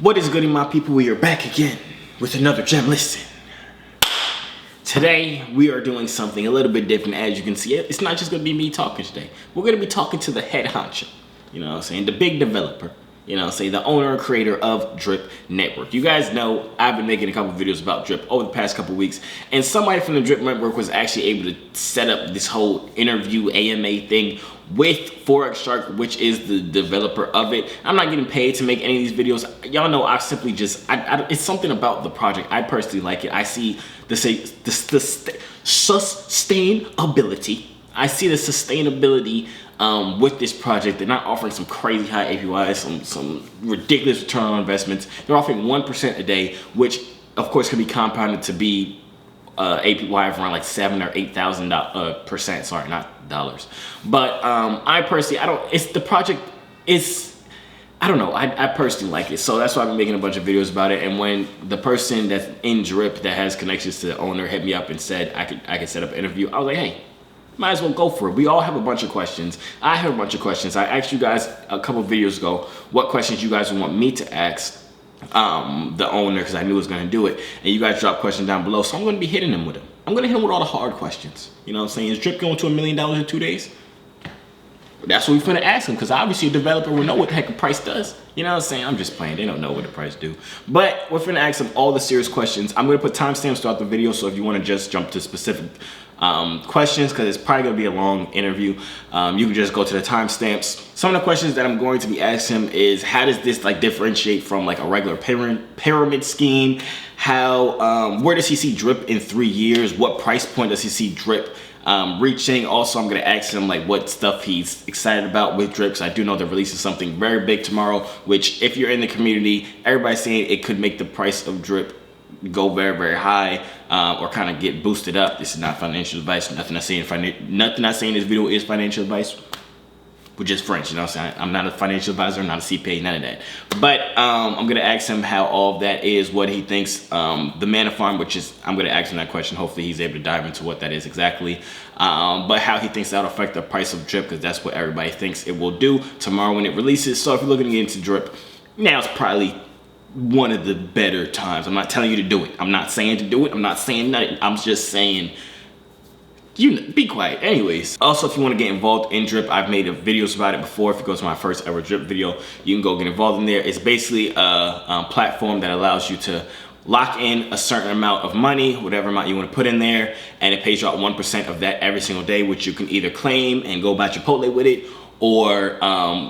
What is good, my people? We are back again with another gem. Listen, today we are doing something a little bit different. As you can see, it's not just going to be me talking today. We're going to be talking to the head honcho, you know what I'm saying, the big developer, you know what I'm saying, the owner and creator of Drip Network. You guys know I've been making a couple videos about Drip over the past couple weeks, and somebody from the Drip Network was actually able to set up this whole interview AMA thing with Forex Shark, which is the developer of it. I'm not getting paid to make any of these videos. Y'all know I simply just, it's something about the project. I personally like it. I see the sustainability. I see the sustainability with this project. They're not offering some crazy high APYs, some ridiculous return on investments. They're offering 1% a day, which of course can be compounded to be APY of around like $7,000 or $8,000%. Sorry, not dollars. But I personally, I don't know. I personally like it, so that's why I've been making a bunch of videos about it. And when the person that's in Drip that has connections to the owner hit me up and said I could set up an interview, I was like, hey, might as well go for it. We all have a bunch of questions. I have a bunch of questions. I asked you guys a couple videos ago what questions you guys want me to ask the owner, because I knew he was going to do it, and you guys dropped questions down below, so I'm going to be hitting them with them. I'm going to hit him with all the hard questions. You know what I'm saying? Is Drip going to $1 million in 2 days? That's what we're going to ask him, because obviously a developer will know what the heck a price does. You know what I'm saying? I'm just playing. They don't know what the price do. But we're going to ask him all the serious questions. I'm going to put timestamps throughout the video, so if you want to just jump to specific questions, because it's probably going to be a long interview, you can just go to the timestamps. Some of the questions that I'm going to be asking him is, how does this like differentiate from like a regular pyramid scheme? How where does he see Drip in 3 years? What price point does he see Drip reaching? Also, I'm going to ask him like what stuff he's excited about with Drip, because I do know they're releasing something very big tomorrow, which if you're in the community, everybody's saying it could make the price of Drip go very, very high, or kind of get boosted up. This is not financial advice. Nothing I say in this video is financial advice. We're just friends, you know what I'm saying? I'm not a financial advisor, I'm not a CPA, none of that. But I'm gonna ask him how all of that is, what he thinks, the Manor farm, which is, I'm gonna ask him that question. Hopefully he's able to dive into what that is exactly. But how he thinks that'll affect the price of Drip, because that's what everybody thinks it will do tomorrow when it releases. So if you're looking to get into Drip, now it's probably one of the better times. I'm not telling you to do it. I'm not saying to do it. I'm not saying nothing. I'm just saying, be quiet. Anyways, also, if you want to get involved in Drip, I've made videos about it before. If you go to my first ever Drip video, you can go get involved in there. It's basically a platform that allows you to lock in a certain amount of money, whatever amount you want to put in there, and it pays you out 1% of that every single day, which you can either claim and go buy Chipotle with it, or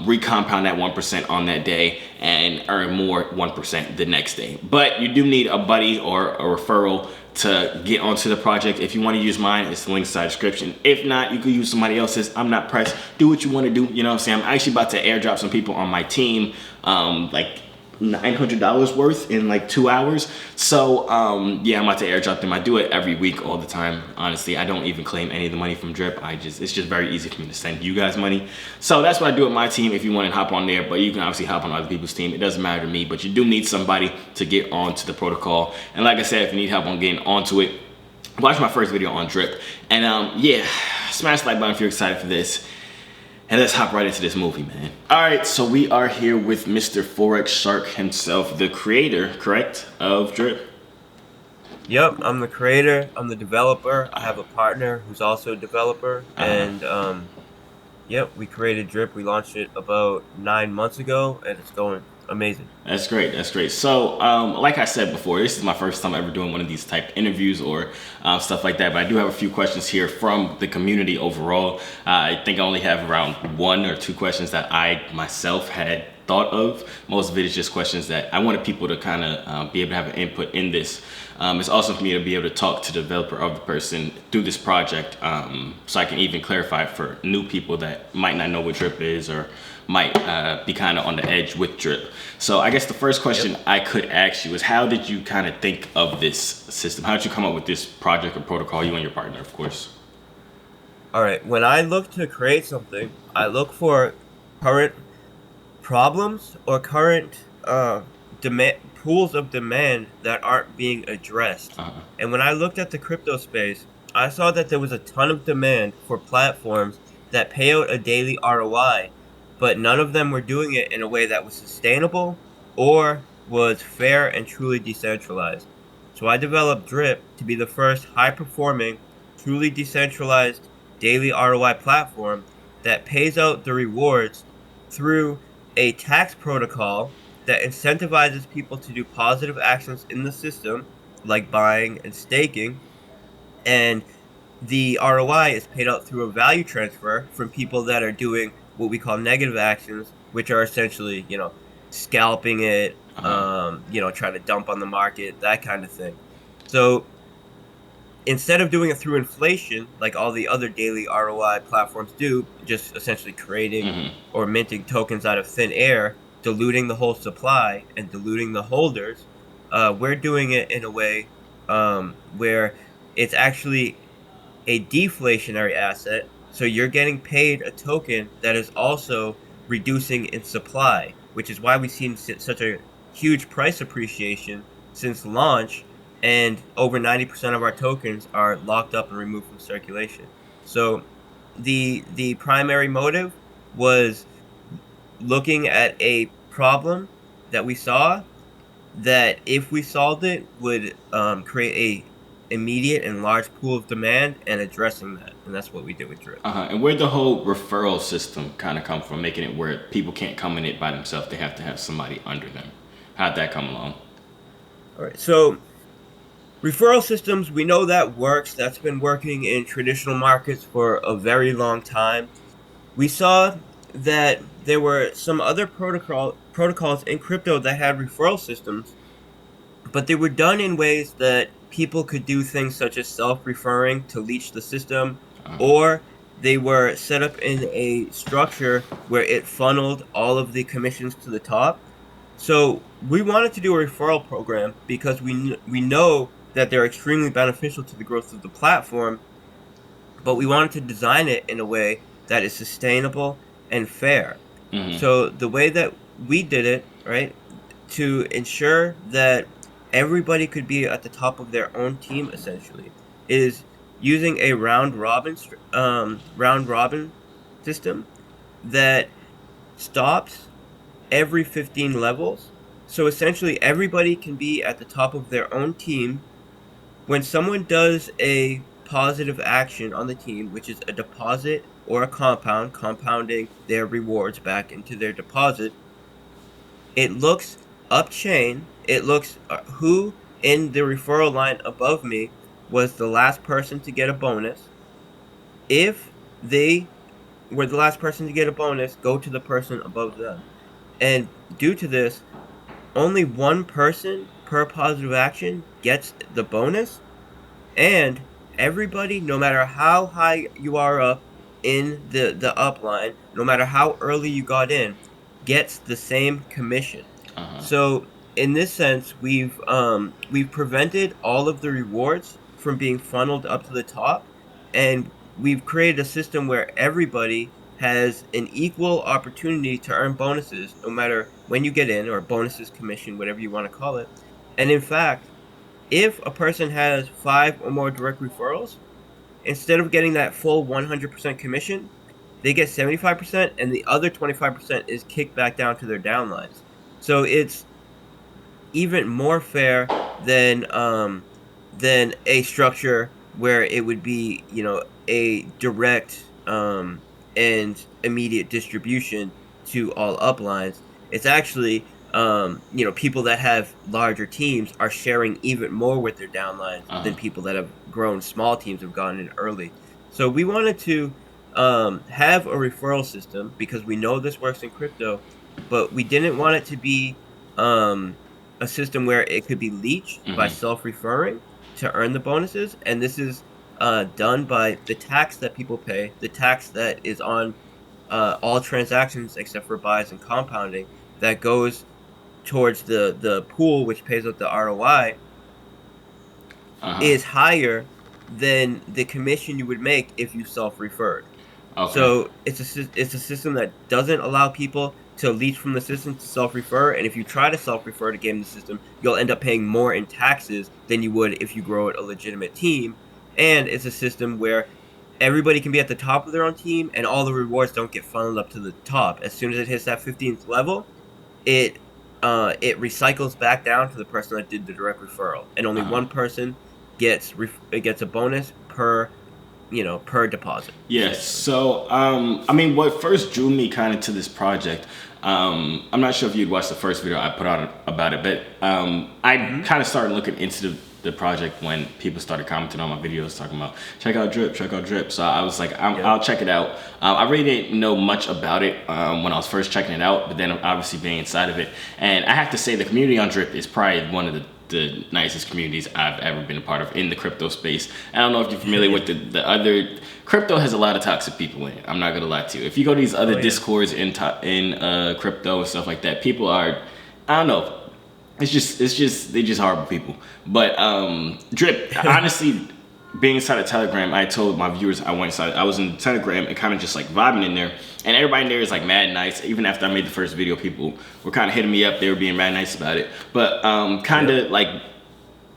recompound that 1% on that day and earn more 1% the next day. But you do need a buddy or a referral to get onto the project. If you want to use mine, it's the link inside the description. If not, you can use somebody else's. I'm not pressed. Do what you want to do. You know what I'm saying? I'm actually about to airdrop some people on my team, like $900 worth in like 2 hours. So yeah, I'm about to airdrop them. I do it every week, all the time. Honestly, I don't even claim any of the money from Drip. It's just very easy for me to send you guys money. So that's what I do with my team. If you want to hop on there, but you can obviously hop on other people's team. It doesn't matter to me, but you do need somebody to get onto the protocol. And like I said, if you need help on getting onto it, watch my first video on Drip. And yeah, smash the like button if you're excited for this. And let's hop right into this movie, man. All right, so we are here with Mr. Forex Shark himself, the creator, correct, of Drip? Yep, I'm the creator, I'm the developer. I have a partner who's also a developer. And yep, we created Drip. We launched it about 9 months ago, and it's going amazing. That's great. That's great. So like I said before, this is my first time ever doing one of these type interviews or stuff like that, but I do have a few questions here from the community overall. I think I only have around 1 or 2 questions that I myself had thought of. Most of it is just questions that I wanted people to kind of be able to have an input in this. It's awesome for me to be able to talk to the developer of the person through this project, so I can even clarify for new people that might not know what Drip is or might be kind of on the edge with Drip. So I guess the first question I could ask you is, how did you kind of think of this system? How did you come up with this project or protocol, you and your partner, of course? All right, when I look to create something, I look for current problems or current pools of demand that aren't being addressed. And when I looked at the crypto space, I saw that there was a ton of demand for platforms that pay out a daily ROI, but none of them were doing it in a way that was sustainable or was fair and truly decentralized. So I developed Drip to be the first high-performing, truly decentralized daily ROI platform that pays out the rewards through a tax protocol that incentivizes people to do positive actions in the system, like buying and staking, and the ROI is paid out through a value transfer from people that are doing what we call negative actions, which are essentially, scalping it, Uh-huh. trying to dump on the market, that kind of thing. So instead of doing it through inflation, like all the other daily ROI platforms do, just essentially creating Mm-hmm. or minting tokens out of thin air, diluting the whole supply and diluting the holders, we're doing it in a way where it's actually a deflationary asset. So you're getting paid a token that is also reducing in supply, which is why we've seen such a huge price appreciation since launch. And over 90% of our tokens are locked up and removed from circulation. So the primary motive was looking at a problem that we saw that if we solved it would create a immediate and large pool of demand and addressing that, and that's what we did with Drip. Uh-huh. And where'd the whole referral system kind of come from, making it where people can't come in it by themselves? They have to have somebody under them. How'd that come along? All right, so referral systems, we know that works. That's been working in traditional markets for a very long time. We saw that there were some other protocols in crypto that had referral systems, but they were done in ways that people could do things such as self-referring to leech the system, or they were set up in a structure where it funneled all of the commissions to the top. So we wanted to do a referral program because we know that they're extremely beneficial to the growth of the platform, but we wanted to design it in a way that is sustainable and fair. Mm-hmm. So the way that we did it, right, to ensure that everybody could be at the top of their own team essentially, is using a round robin system that stops every 15 levels. So essentially everybody can be at the top of their own team when someone does a positive action on the team, which is a deposit or a compounding their rewards back into their deposit. It looks up chain. It looks who in the referral line above me was the last person to get a bonus. If they were the last person to get a bonus, go to the person above them. And due to this, only one person per positive action gets the bonus, and everybody, no matter how high you are up in the upline, no matter how early you got in, gets the same commission. Uh-huh. So in this sense, we've prevented all of the rewards from being funneled up to the top, and we've created a system where everybody has an equal opportunity to earn bonuses, no matter when you get in, or bonuses, commission, whatever you want to call it. And in fact, if a person has 5 or more direct referrals, instead of getting that full 100% commission, they get 75%, and the other 25% is kicked back down to their downlines. So it's even more fair than a structure where it would be, a direct and immediate distribution to all uplines. It's actually people that have larger teams are sharing even more with their downlines than Uh-huh. people that have grown small teams have gone in early. So we wanted to have a referral system because we know this works in crypto, but we didn't want it to be um, a system where it could be leached by Mm-hmm. self-referring to earn the bonuses, and this is done by the tax that people pay, the tax that is on all transactions except for buys and compounding, that goes towards the pool which pays out the ROI, Uh-huh. is higher than the commission you would make if you self-referred. Okay. So it's a system that doesn't allow people to leech from the system to self-refer, and if you try to self-refer to game the system, you'll end up paying more in taxes than you would if you grow a legitimate team. And it's a system where everybody can be at the top of their own team, and all the rewards don't get funneled up to the top. As soon as it hits that 15th level, it it recycles back down to the person that did the direct referral, and only one person gets a bonus per deposit. Yes. So, I mean, what first drew me kind of to this project, I'm not sure if you'd watched the first video I put out about it, but I kind of started looking into the project when people started commenting on my videos talking about check out drip. So I was like, I'll check it out. I really didn't know much about it when I was first checking it out, but then obviously being inside of it, and I have to say the community on Drip is probably one of the nicest communities I've ever been a part of in the crypto space. I don't know if you're familiar with the other crypto has a lot of toxic people in it. I'm not gonna lie to you. If you go to these other discords in crypto and stuff like that, people are, I don't know. They're just horrible people. But Drip, honestly, being inside of Telegram, I told my viewers I was in Telegram and kind of just like vibing in there. And everybody in there is like mad nice. Even after I made the first video, people were kind of hitting me up. They were being mad nice about it. But kind of like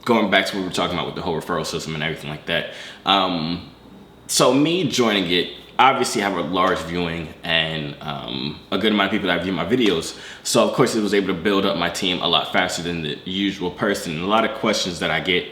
going back to what we were talking about with the whole referral system and everything like that. So me joining it, obviously I have a large viewing and a good amount of people that view my videos. So of course it was able to build up my team a lot faster than the usual person. And a lot of questions that I get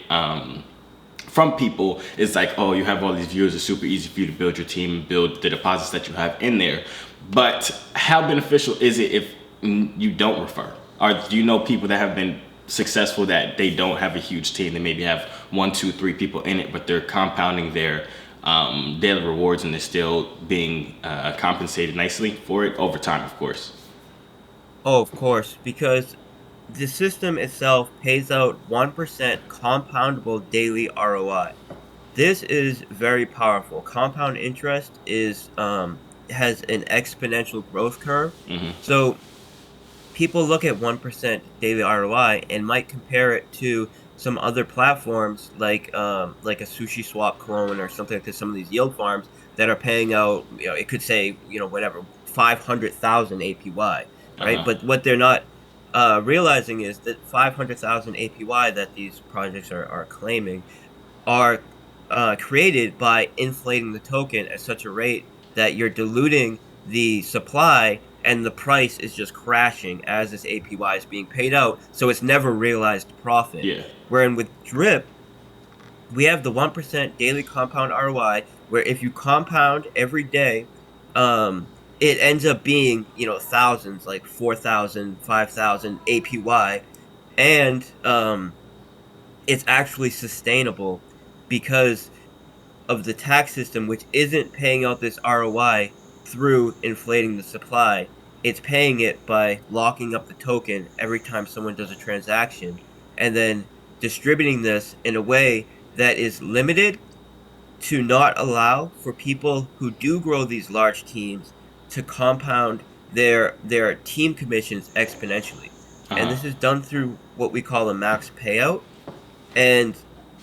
from people is like, oh, you have all these viewers, it's super easy for you to build your team and build the deposits that you have in there. But how beneficial is it if you don't refer? Or do you know people that have been successful that they don't have a huge team? They maybe have 1, 2, 3 people in it, but they're compounding their daily rewards and they're still being compensated nicely for it over time, of course. Oh, of course, because the system itself pays out 1% compoundable daily ROI. This is very powerful. Compound interest is has an exponential growth curve. So people look at 1% daily ROI and might compare it to some other platforms like a Sushi Swap clone or something like this, some of these yield farms that are paying out, it could say, whatever, 500,000 APY, right? But what they're not realizing is that 500,000 APY that these projects are claiming are created by inflating the token at such a rate that you're diluting the supply and the price is just crashing as this APY is being paid out, so it's never realized profit. Yeah. Wherein with Drip, we have the 1% daily compound ROI, where if you compound every day, it ends up being, thousands, like 4,000, 5,000 APY, and it's actually sustainable because of the tax system, which isn't paying out this ROI through inflating the supply. It's paying it by locking up the token every time someone does a transaction, and then distributing this in a way that is limited to not allow for people who do grow these large teams to compound their team commissions exponentially. And this is done through what we call a max payout. And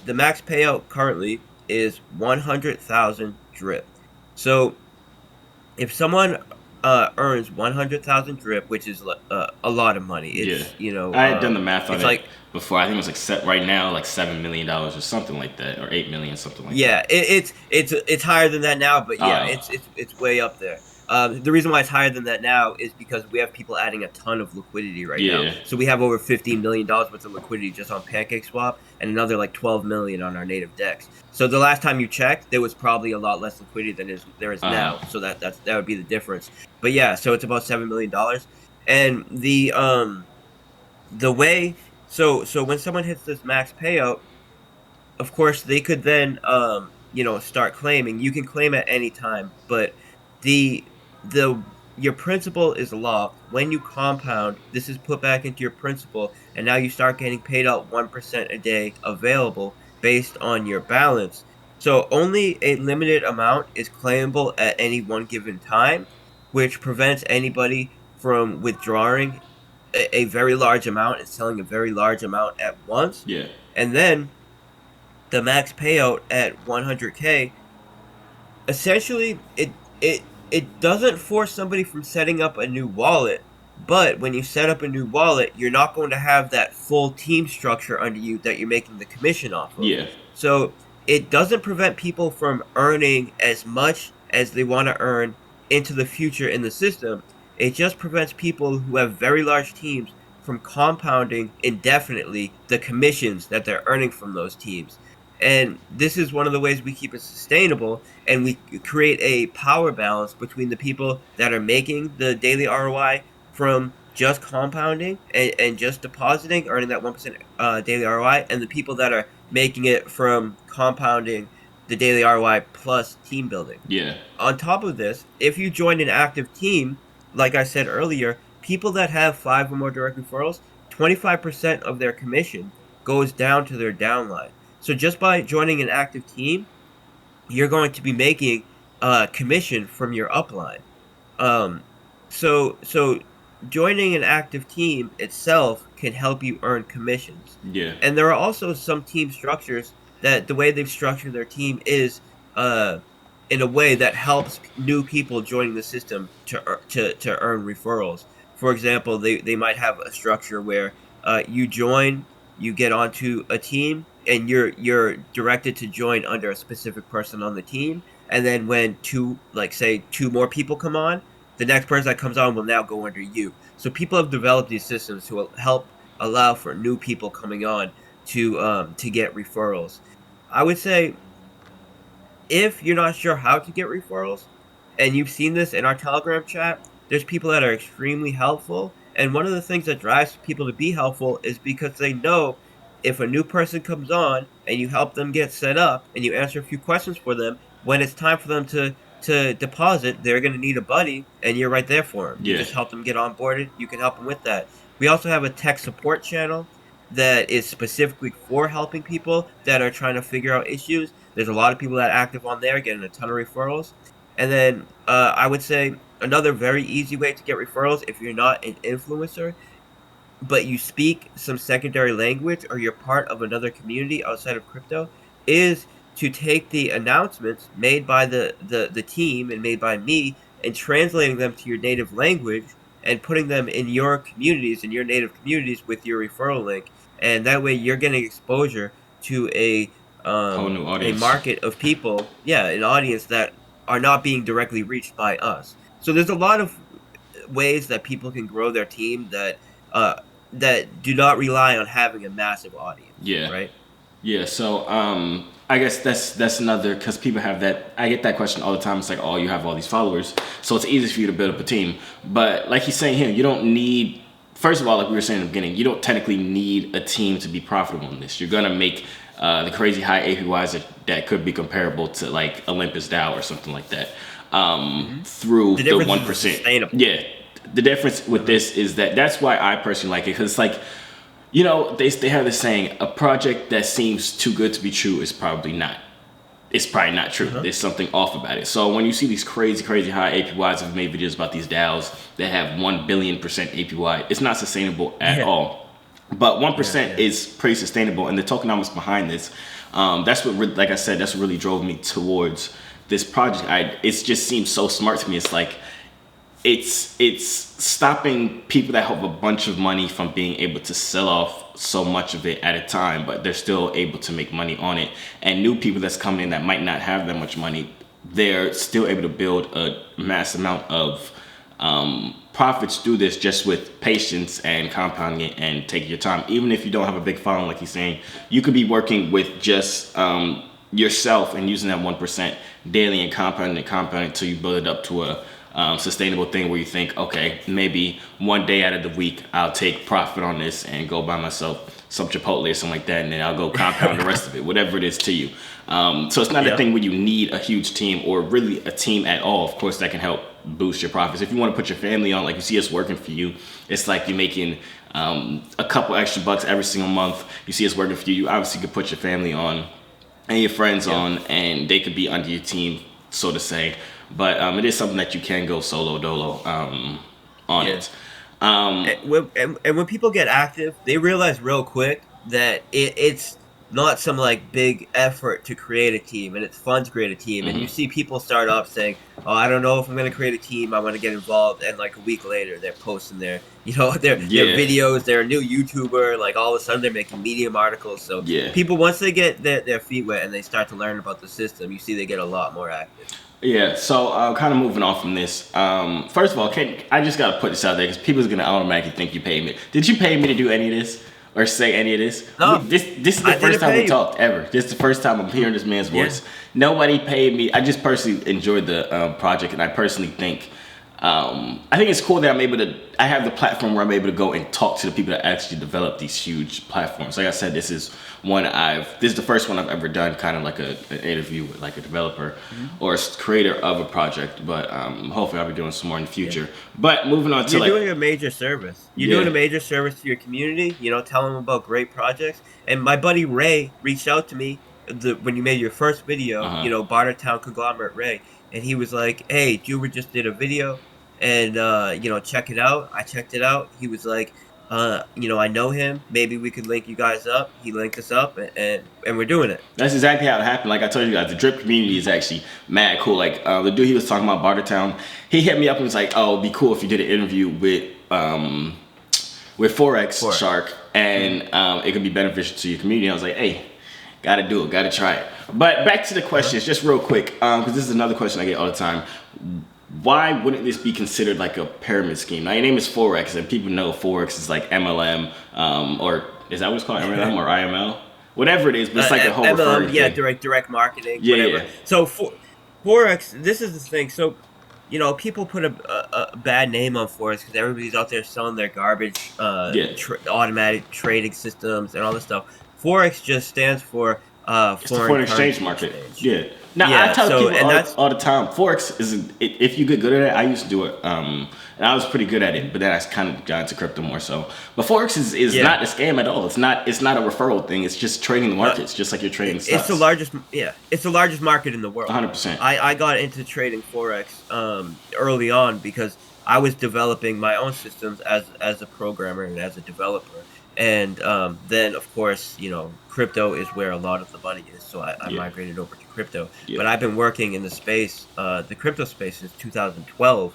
the max payout currently is 100,000 drip. So if someone earns 100,000 drip, which is a lot of money, it's I had done the math on it like before. I think it was like set right now like $7 million or something like that, or 8 million, something like that. Yeah, it's higher than that now, but yeah, it's way up there. The reason why it's higher than that now is because we have people adding a ton of liquidity right now. So we have over $15 million worth of liquidity just on PancakeSwap, and another like 12 million on our native DEX. So the last time you checked, there was probably a lot less liquidity than there is now. So that would be the difference. But yeah, so it's about $7 million, and the way so when someone hits this max payout, of course they could then start claiming. You can claim at any time, but your principal is locked. When you compound, this is put back into your principal, and now you start getting paid out 1% a day available based on your balance. So only a limited amount is claimable at any one given time, which prevents anybody from withdrawing a very large amount and selling a very large amount at once. Yeah. And then the max payout at 100K, essentially it doesn't force somebody from setting up a new wallet, but when you set up a new wallet, you're not going to have that full team structure under you that you're making the commission off of. Yeah. So it doesn't prevent people from earning as much as they want to earn into the future in the system. It just prevents people who have very large teams from compounding indefinitely the commissions that they're earning from those teams. And this is one of the ways we keep it sustainable, and we create a power balance between the people that are making the daily ROI from just compounding and just depositing, earning that 1% daily ROI, and the people that are making it from compounding the daily ROI plus team building. Yeah. On top of this, if you join an active team, like I said earlier, people that have 5 or more direct referrals, 25% of their commission goes down to their downline. So just by joining an active team, you're going to be making commission from your upline. Um, so joining an active team itself can help you earn commissions. Yeah. And there are also some team structures that the way they've structured their team is uh, in a way that helps new people joining the system to earn referrals. For example, they might have a structure where you join, you get onto a team, and you're directed to join under a specific person on the team. And then when two more people come on, the next person that comes on will now go under you. So people have developed these systems to help allow for new people coming on to get referrals. I would say if you're not sure how to get referrals, and you've seen this in our Telegram chat, there's people that are extremely helpful. And one of the things that drives people to be helpful is because they know if a new person comes on and you help them get set up and you answer a few questions for them, when it's time for them to deposit, they're going to need a buddy, and you're right there for them. You Yeah. just help them get onboarded. You can help them with that. We also have a tech support channel that is specifically for helping people that are trying to figure out issues. There's a lot of people that are active on there, getting a ton of referrals. And then I would say another very easy way to get referrals, if you're not an influencer, but you speak some secondary language or you're part of another community outside of crypto, is to take the announcements made by the team and made by me and translating them to your native language and putting them in your communities, in your native communities with your referral link. And that way you're getting exposure to Whole new a audience. market of people, yeah, an audience that are not being directly reached by us. So there's a lot of ways that people can grow their team uh, that do not rely on having a massive audience. Yeah. Right. Yeah, so I guess that's another, because people have that. I get that question all the time. It's like, oh, you have all these followers, so it's easy for you to build up a team. But like he's saying here, you don't need. First of all, like we were saying in the beginning, you don't technically need a team to be profitable in this. You're gonna make the crazy high APYs that could be comparable to like Olympus DAO or something like that through the difference is 1%. sustainable. Yeah, the difference with this is that's why I personally like it, because it's like, you know, they have this saying, a project that seems too good to be true is probably not. It's probably not true. There's something off about it. So when you see these crazy, crazy high APYs, I've made videos about these DAOs that have 1 billion % APY. It's not sustainable at all. But 1% is pretty sustainable, and the tokenomics behind this, that's what, like I said, that's what really drove me towards this project. It just seems so smart to me. It's like, it's stopping people that have a bunch of money from being able to sell off so much of it at a time, but they're still able to make money on it. And new people that's coming in that might not have that much money, they're still able to build a mass amount of profits through this, just with patience and compounding it and taking your time. Even if you don't have a big following, like he's saying, you could be working with just yourself and using that 1% daily and compounding until you build it up to a sustainable thing where you think, okay, maybe one day out of the week I'll take profit on this and go buy myself some Chipotle or something like that, and then I'll go compound the rest of it, whatever it is to you. So it's not a thing where you need a huge team or really a team at all. Of course, that can help boost your profits. If you want to put your family on, like you see us working for you, it's like you're making a couple extra bucks every single month. You see us working for you, you obviously could put your family on and your friends on, and they could be under your team, so to say. But it is something that you can go solo dolo on it. And when people get active, they realize real quick that it's not some like big effort to create a team, and it's fun to create a team. And you see people start off saying, "Oh, I don't know if I'm going to create a team. I want to get involved," and like a week later, they're posting their, their videos. They're a new YouTuber. Like all of a sudden, they're making Medium articles. So people, once they get their feet wet and they start to learn about the system, you see they get a lot more active. Yeah, so kind of moving on from this. First of all, I just got to put this out there because people's going to automatically think you paid me. Did you pay me to do any of this or say any of this? No. This is the first time we talked ever. This is the first time I'm hearing this man's voice. Nobody paid me. I just personally enjoyed the project, and I personally think I think it's cool that I have the platform where I'm able to go and talk to the people that actually develop these huge platforms. Like I said, this is the first one I've ever done, kind of like an interview with like a developer or a creator of a project. But hopefully I'll be doing some more in the future. But moving on to You're doing a major service. You're doing a major service to your community, tell them about great projects. And my buddy Ray reached out to me when you made your first video, Bartertown Conglomerate Ray. And he was like, "Hey, Joovier just did a video. And, check it out." I checked it out. He was like, I know him. Maybe we could link you guys up. He linked us up, and we're doing it. That's exactly how it happened. Like I told you guys, the drip community is actually mad cool. Like the dude he was talking about, Bartertown, he hit me up and was like, "Oh, it'd be cool if you did an interview with Forex Shark, and it could be beneficial to your community." I was like, "Hey, gotta do it, gotta try it." But back to the questions, just real quick, because this is another question I get all the time. Why wouldn't this be considered like a pyramid scheme? Now, your name is Forex, and people know Forex is like MLM, or is that what it's called, MLM or IML? Whatever it is, but it's like a whole MLM, thing. Direct marketing, whatever. Yeah. So Forex, this is the thing. So, people put a bad name on Forex because everybody's out there selling their garbage, automatic trading systems and all this stuff. Forex just stands for foreign exchange market. Yeah. Now I tell people all the time, Forex isn't. If you get good at it, I used to do it, and I was pretty good at it. But then I kind of got into crypto more so. But Forex is not a scam at all. It's not a referral thing. It's just trading the markets, just like you're trading stocks. It's the largest. Yeah, it's the largest market in the world. 100%. I got into trading Forex early on because I was developing my own systems as a programmer and as a developer. And then, of course, crypto is where a lot of the money is. So I migrated over to crypto. Yeah. But I've been working in the space, the crypto space, since 2012,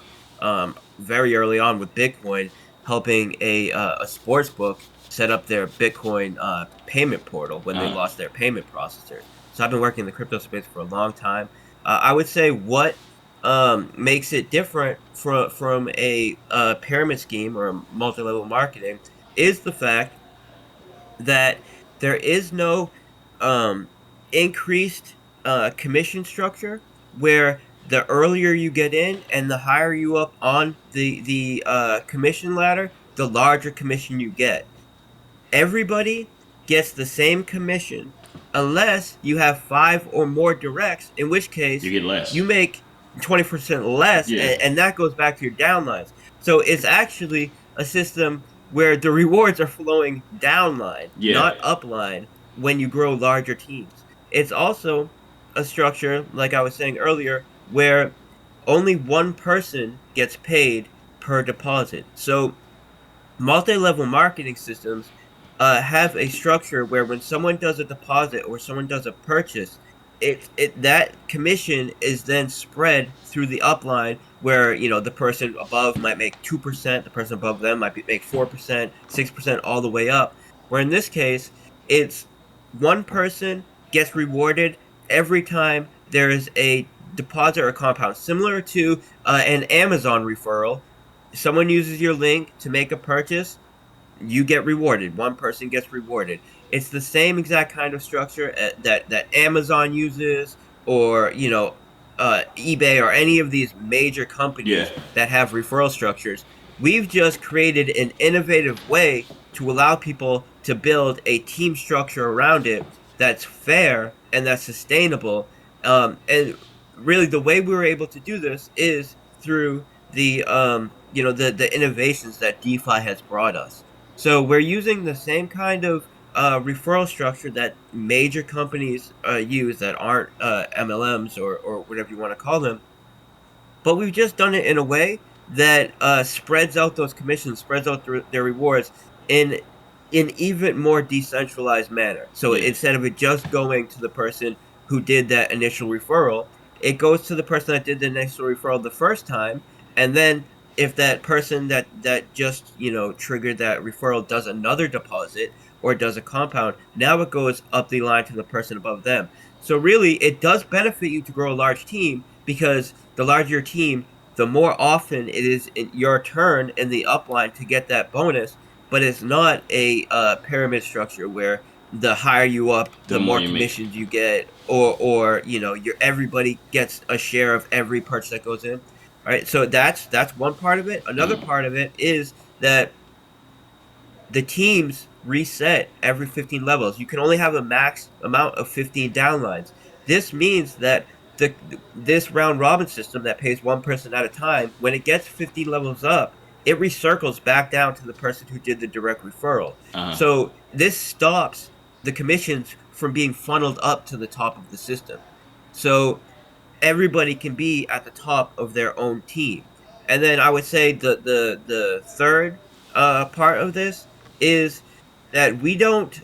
very early on with Bitcoin, helping a sports book set up their Bitcoin payment portal when they lost their payment processor. So I've been working in the crypto space for a long time. I would say what makes it different from a pyramid scheme or a multi-level marketing is the fact that there is no increased commission structure where the earlier you get in and the higher you up on the commission ladder, the larger commission you get. Everybody gets the same commission unless you have 5 or more directs, in which case you get less. You make 20% less, and that goes back to your downlines. So it's actually a system where the rewards are flowing downline, not upline, when you grow larger teams. It's also a structure, like I was saying earlier, where only one person gets paid per deposit. So multi-level marketing systems have a structure where when someone does a deposit or someone does a purchase, that commission is then spread through the upline, where the person above might make 2%, the person above them might make 4%, 6%, all the way up. Where in this case, it's one person gets rewarded every time there is a deposit or compound, similar to an Amazon referral. Someone uses your link to make a purchase, you get rewarded. One person gets rewarded. It's the same exact kind of structure that Amazon uses, or eBay, or any of these major companies that have referral structures. We've just created an innovative way to allow people to build a team structure around it that's fair and that's sustainable. And really, the way we were able to do this is through the innovations that DeFi has brought us. So we're using the same kind of referral structure that major companies use that aren't MLMs or whatever you want to call them. But we've just done it in a way that spreads out those commissions, spreads out their rewards in in even more decentralized manner. So Yeah. instead of it just going to the person who did that initial referral, it goes to the person that did the initial referral the first time, and then if that person that just triggered that referral does another deposit or does a compound, now it goes up the line to the person above them. So really, it does benefit you to grow a large team, because the larger your team, the more often it is in your turn in the upline to get that bonus. But it's not a pyramid structure where the higher you up, The the more more you make. commissions you get, or your everybody gets a share of every purchase that goes in. All right, so that's one part of it. Another Mm. part of it is that the teams reset every 15 levels. You can only have a max amount of 15 downlines. This means that this round robin system that pays one person at a time, when it gets 15 levels up, it recircles back down to the person who did the direct referral. Uh-huh. So this stops the commissions from being funneled up to the top of the system. So everybody can be at the top of their own team. And then I would say the third part of this is that we don't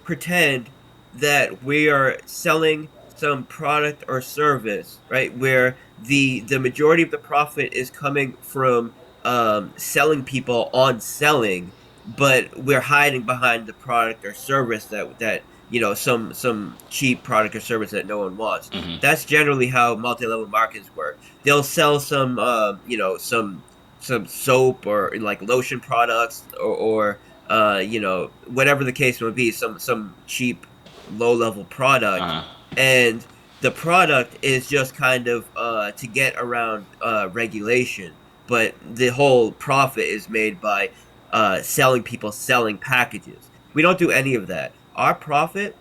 pretend that we are selling some product or service, right? Where the majority of the profit is coming from selling people on selling, but we're hiding behind the product or service that some cheap product or service that no one wants. Mm-hmm. That's generally how multi-level markets work. They'll sell some soap or like lotion products, or whatever the case may be, some cheap low level product, Uh-huh. and the product is just kind of to get around regulation, but the whole profit is made by selling people selling packages. We don't do any of that. Our profit,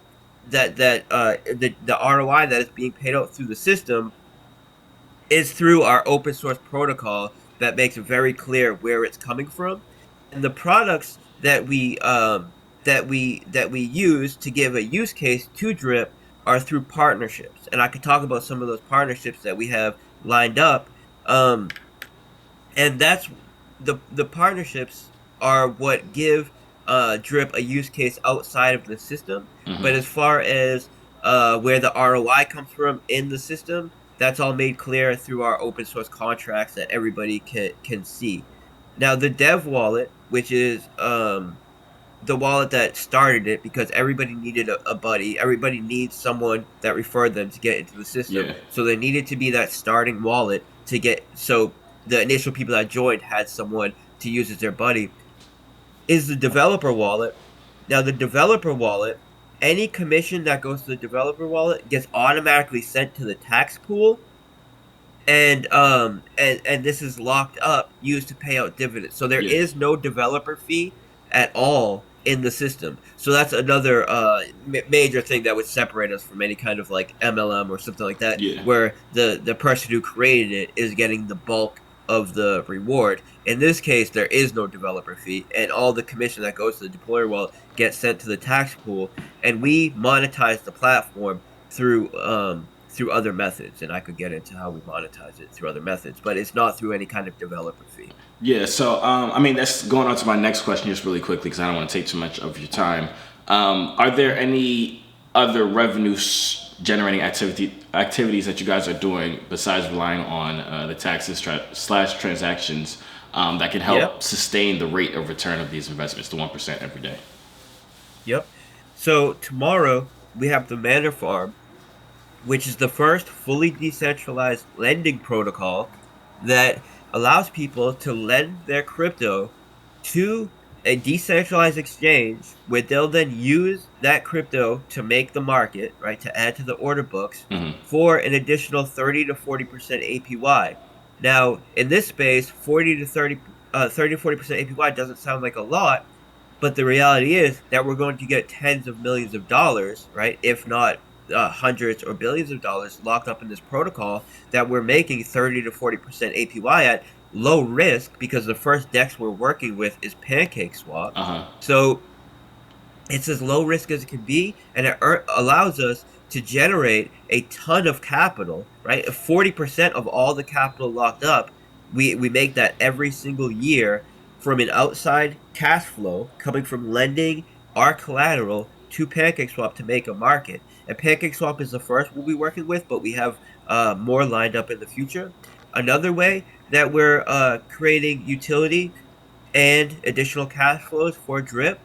the ROI that is being paid out through the system, is through our open source protocol that makes it very clear where it's coming from, and the products that we use to give a use case to Drip are through partnerships, and I could talk about some of those partnerships that we have lined up. And that's the partnerships are what give Drip a use case outside of the system. Mm-hmm. But as far as where the ROI comes from in the system, that's all made clear through our open source contracts that everybody can see. Now the dev wallet, which is the wallet that started it, because everybody needed a buddy. Everybody needs someone that referred them to get into the system. Yeah. So there needed to be that starting wallet to get. So the initial people that joined had someone to use as their buddy. Is the developer wallet. Now the developer wallet, any commission that goes to the developer wallet gets automatically sent to the tax pool, and this is locked up, used to pay out dividends. So there Yeah. is no developer fee at all in the system. So that's another major thing that would separate us from any kind of like MLM or something like that, Yeah. where the person who created it is getting the bulk of the reward. In this case, there is no developer fee, and all the commission that goes to the deployer wallet gets sent to the tax pool, and we monetize the platform through other methods, and I could get into how we monetize it through other methods, but it's not through any kind of developer fee. Yeah, so I mean, that's going on to my next question just really quickly because I don't want to take too much of your time. Are there any other revenue generating activities that you guys are doing besides relying on the taxes slash transactions that can help Yep, sustain the rate of return of these investments, the 1% every day? yep. So tomorrow we have the Manor farm, which is the first fully decentralized lending protocol that allows people to lend their crypto to a decentralized exchange where they'll then use that crypto to make the market, right, to add to the order books Mm-hmm. for an additional 30 to 40% APY. Now, in this space, 30 to 40% APY doesn't sound like a lot, but the reality is that we're going to get tens of millions of dollars, right? If not hundreds or billions of dollars locked up in this protocol that we're making 30 to 40% APY at low risk, because the first DEX we're working with is Pancake Swap. Uh-huh. So it's as low risk as it can be, and it allows us to generate a ton of capital, right? 40% of all the capital locked up, we make that every single year, from an outside cash flow coming from lending our collateral to PancakeSwap to make a market. And PancakeSwap is the first we'll be working with, but we have more lined up in the future. Another way that we're creating utility and additional cash flows for Drip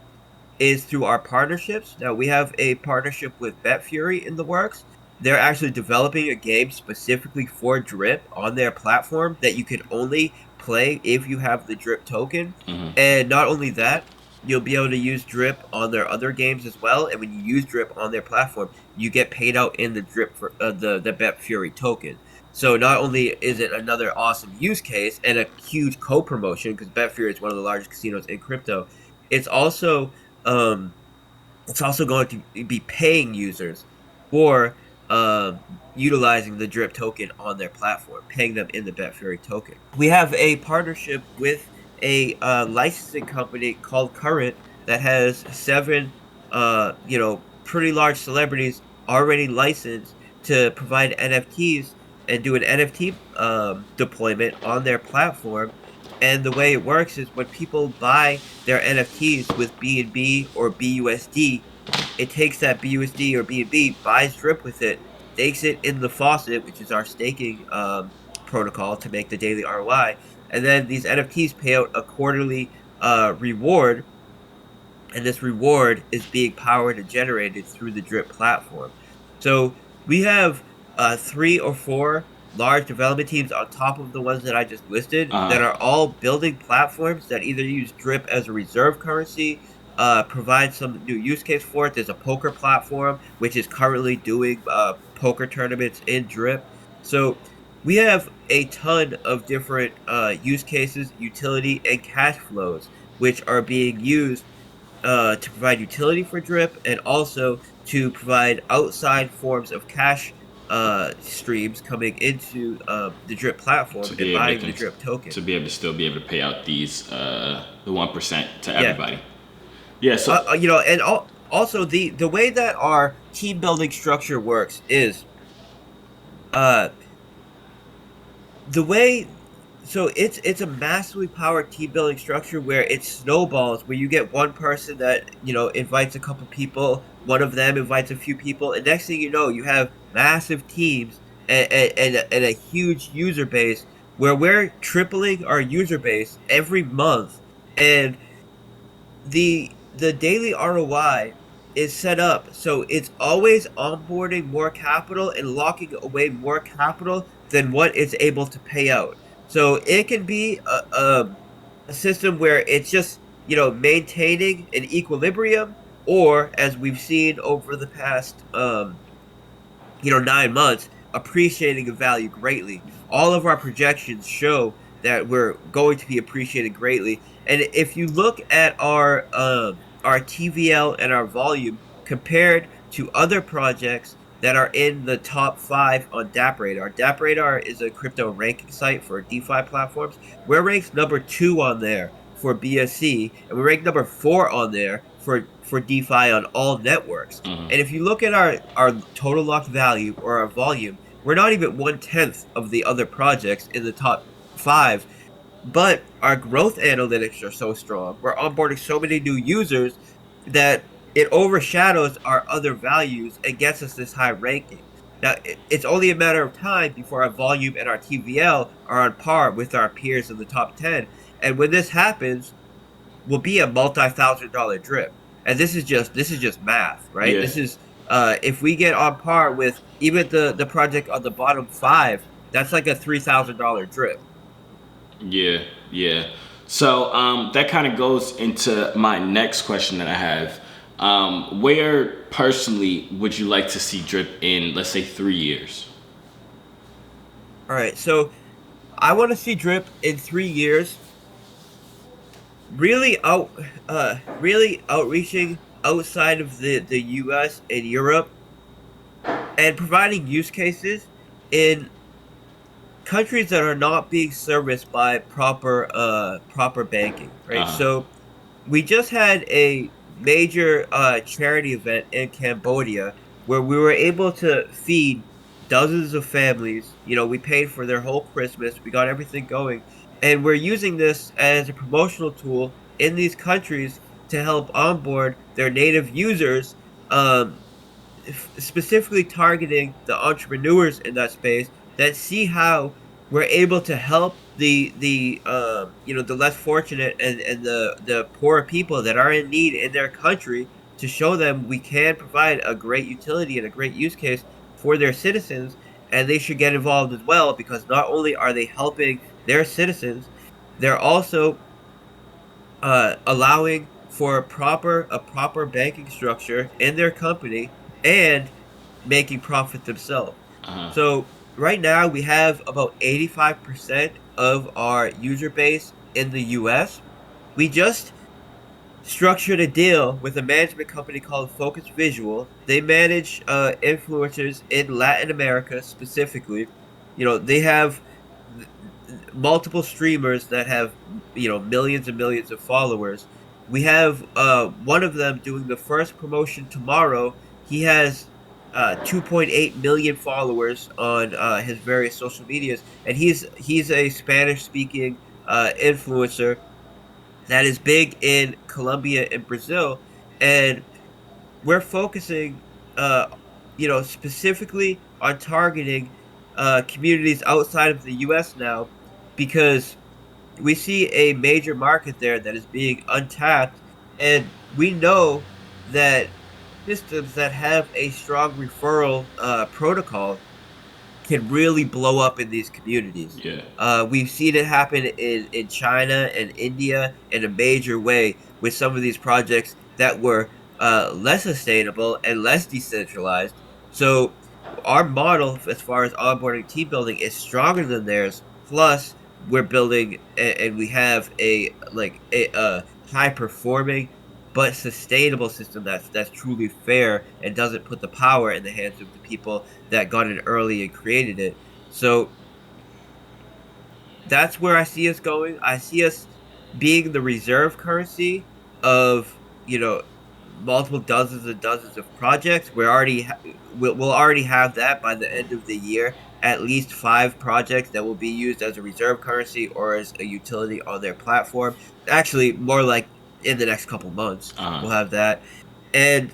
is through our partnerships. Now we have a partnership with BetFury in the works. They're actually developing a game specifically for Drip on their platform that you can only play if you have the Drip token. Mm-hmm. And not only that, you'll be able to use Drip on their other games as well. And when you use Drip on their platform, you get paid out in the Drip for the BetFury token. So not only is it another awesome use case and a huge co-promotion because BetFury is one of the largest casinos in crypto, it's also um, it's also going to be paying users for utilizing the Drip token on their platform, paying them in the BetFury token. We have a partnership with a licensing company called Current that has seven, pretty large celebrities already licensed to provide NFTs and do an NFT deployment on their platform. And the way it works is when people buy their NFTs with BNB or BUSD, it takes that BUSD or BNB, buys Drip with it, stakes it in the faucet, which is our staking protocol to make the daily ROI, and then these NFTs pay out a quarterly reward, and this reward is being powered and generated through the Drip platform. So we have 3 or 4 large development teams on top of the ones that I just listed that are all building platforms that either use Drip as a reserve currency, provide some new use case for it. There's a poker platform which is currently doing poker tournaments in Drip. So we have a ton of different use cases, utility, and cash flows which are being used to provide utility for Drip and also to provide outside forms of cash streams coming into the Drip platform and buying the Drip token. To be able to still be able to pay out these the 1% to everybody. Yeah. So and also the way that our team building structure works is the way. So it's a massively powered team building structure where it snowballs, where you get one person that invites a couple people, one of them invites a few people, and next thing you know, you have massive teams and a huge user base where we're tripling our user base every month, and the daily ROI is set up so it's always onboarding more capital and locking away more capital than what it's able to pay out. So it can be a system where it's just maintaining an equilibrium, or as we've seen over the past 9 months, appreciating in value greatly. All of our projections show that we're going to be appreciated greatly. And if you look at our TVL and our volume compared to other projects that are in the top 5 on DappRadar. DappRadar is a crypto ranking site for DeFi platforms. We're ranked number 2 on there for BSC, and we're ranked number 4 on there for DeFi on all networks. Mm-hmm. And if you look at our total locked value or our volume, we're not even 1/10 of the other projects in the top 5. But our growth analytics are so strong. We're onboarding so many new users that it overshadows our other values and gets us this high ranking. Now, it's only a matter of time before our volume and our TVL are on par with our peers in the top 10. And when this happens, we'll be a multi-$1,000 Drip. And this is just math, right? Yeah. This is if we get on par with even the project on the bottom 5, that's like a $3,000 Drip. Yeah. So that kind of goes into my next question that I have. Where personally would you like to see Drip in, let's say, 3 years? All right, so I want to see Drip in 3 years really outreaching outside of the US and Europe and providing use cases in countries that are not being serviced by proper banking, right? So we just had a major charity event in Cambodia where we were able to feed dozens of families. We paid for their whole Christmas. We got everything going. And we're using this as a promotional tool in these countries to help onboard their native users, um, specifically targeting the entrepreneurs in that space that see how we're able to help the less fortunate and the poorer people that are in need in their country, to show them we can provide a great utility and a great use case for their citizens, and they should get involved as well, because not only are they helping their citizens, they're also allowing for a proper banking structure in their company and making profit themselves. Uh-huh. So right now we have about 85% of our user base in the US. We just structured a deal with a management company called Focus Visual. They manage influencers in Latin America specifically. They have multiple streamers that have millions and millions of followers. We have one of them doing the first promotion tomorrow. He has 2.8 million followers on his various social medias, and he's a Spanish speaking influencer that is big in Colombia and Brazil, and we're focusing, uh, specifically on targeting communities outside of the U.S. now, because we see a major market there that is being untapped, and we know that systems that have a strong referral protocol can really blow up in these communities. Yeah. We've seen it happen in China and India in a major way with some of these projects that were less sustainable and less decentralized. So our model, as far as onboarding team building, is stronger than theirs. Plus, we're building and we have a high performing but sustainable system that's truly fair and doesn't put the power in the hands of the people that got in early and created it. So that's where I see us going. I see us being the reserve currency of multiple dozens and dozens of projects. We'll already have that by the end of the year. At least 5 projects that will be used as a reserve currency or as a utility on their platform. Actually, more like in the next couple months, Uh-huh. we'll have that, and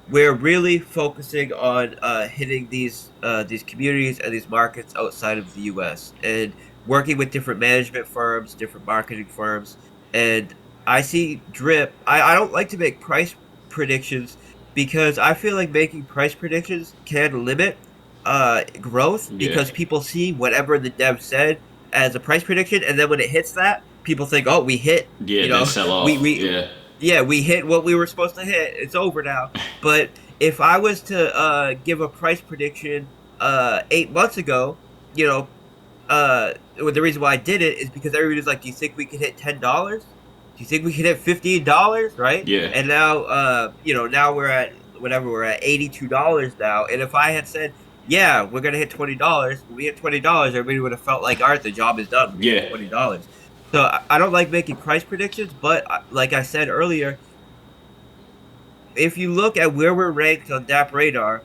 we're really focusing on hitting these communities and these markets outside of the U.S. and working with different management firms, different marketing firms, and I see drip. I don't like to make price predictions because I feel like making price predictions can limit growth, Yeah. because people see whatever the dev said as a price prediction, and then when it hits that, people think, oh, we hit, Yeah, then sell we off. we Yeah. yeah, we hit what we were supposed to hit. It's over now. But if I was to give a price prediction 8 months ago, you know, well, the reason why I did it is because everybody's like, "Do you think we could hit $10? Do you think we could hit $15?" Right? Yeah. And now, now we're at whatever, we're at $82 now. And if I had said, "Yeah, we're gonna hit $20," when we hit $20, everybody would have felt like, "All right, the job is done. We hit Yeah. $20." So I don't like making price predictions, but like I said earlier, if you look at where we're ranked on DAP Radar,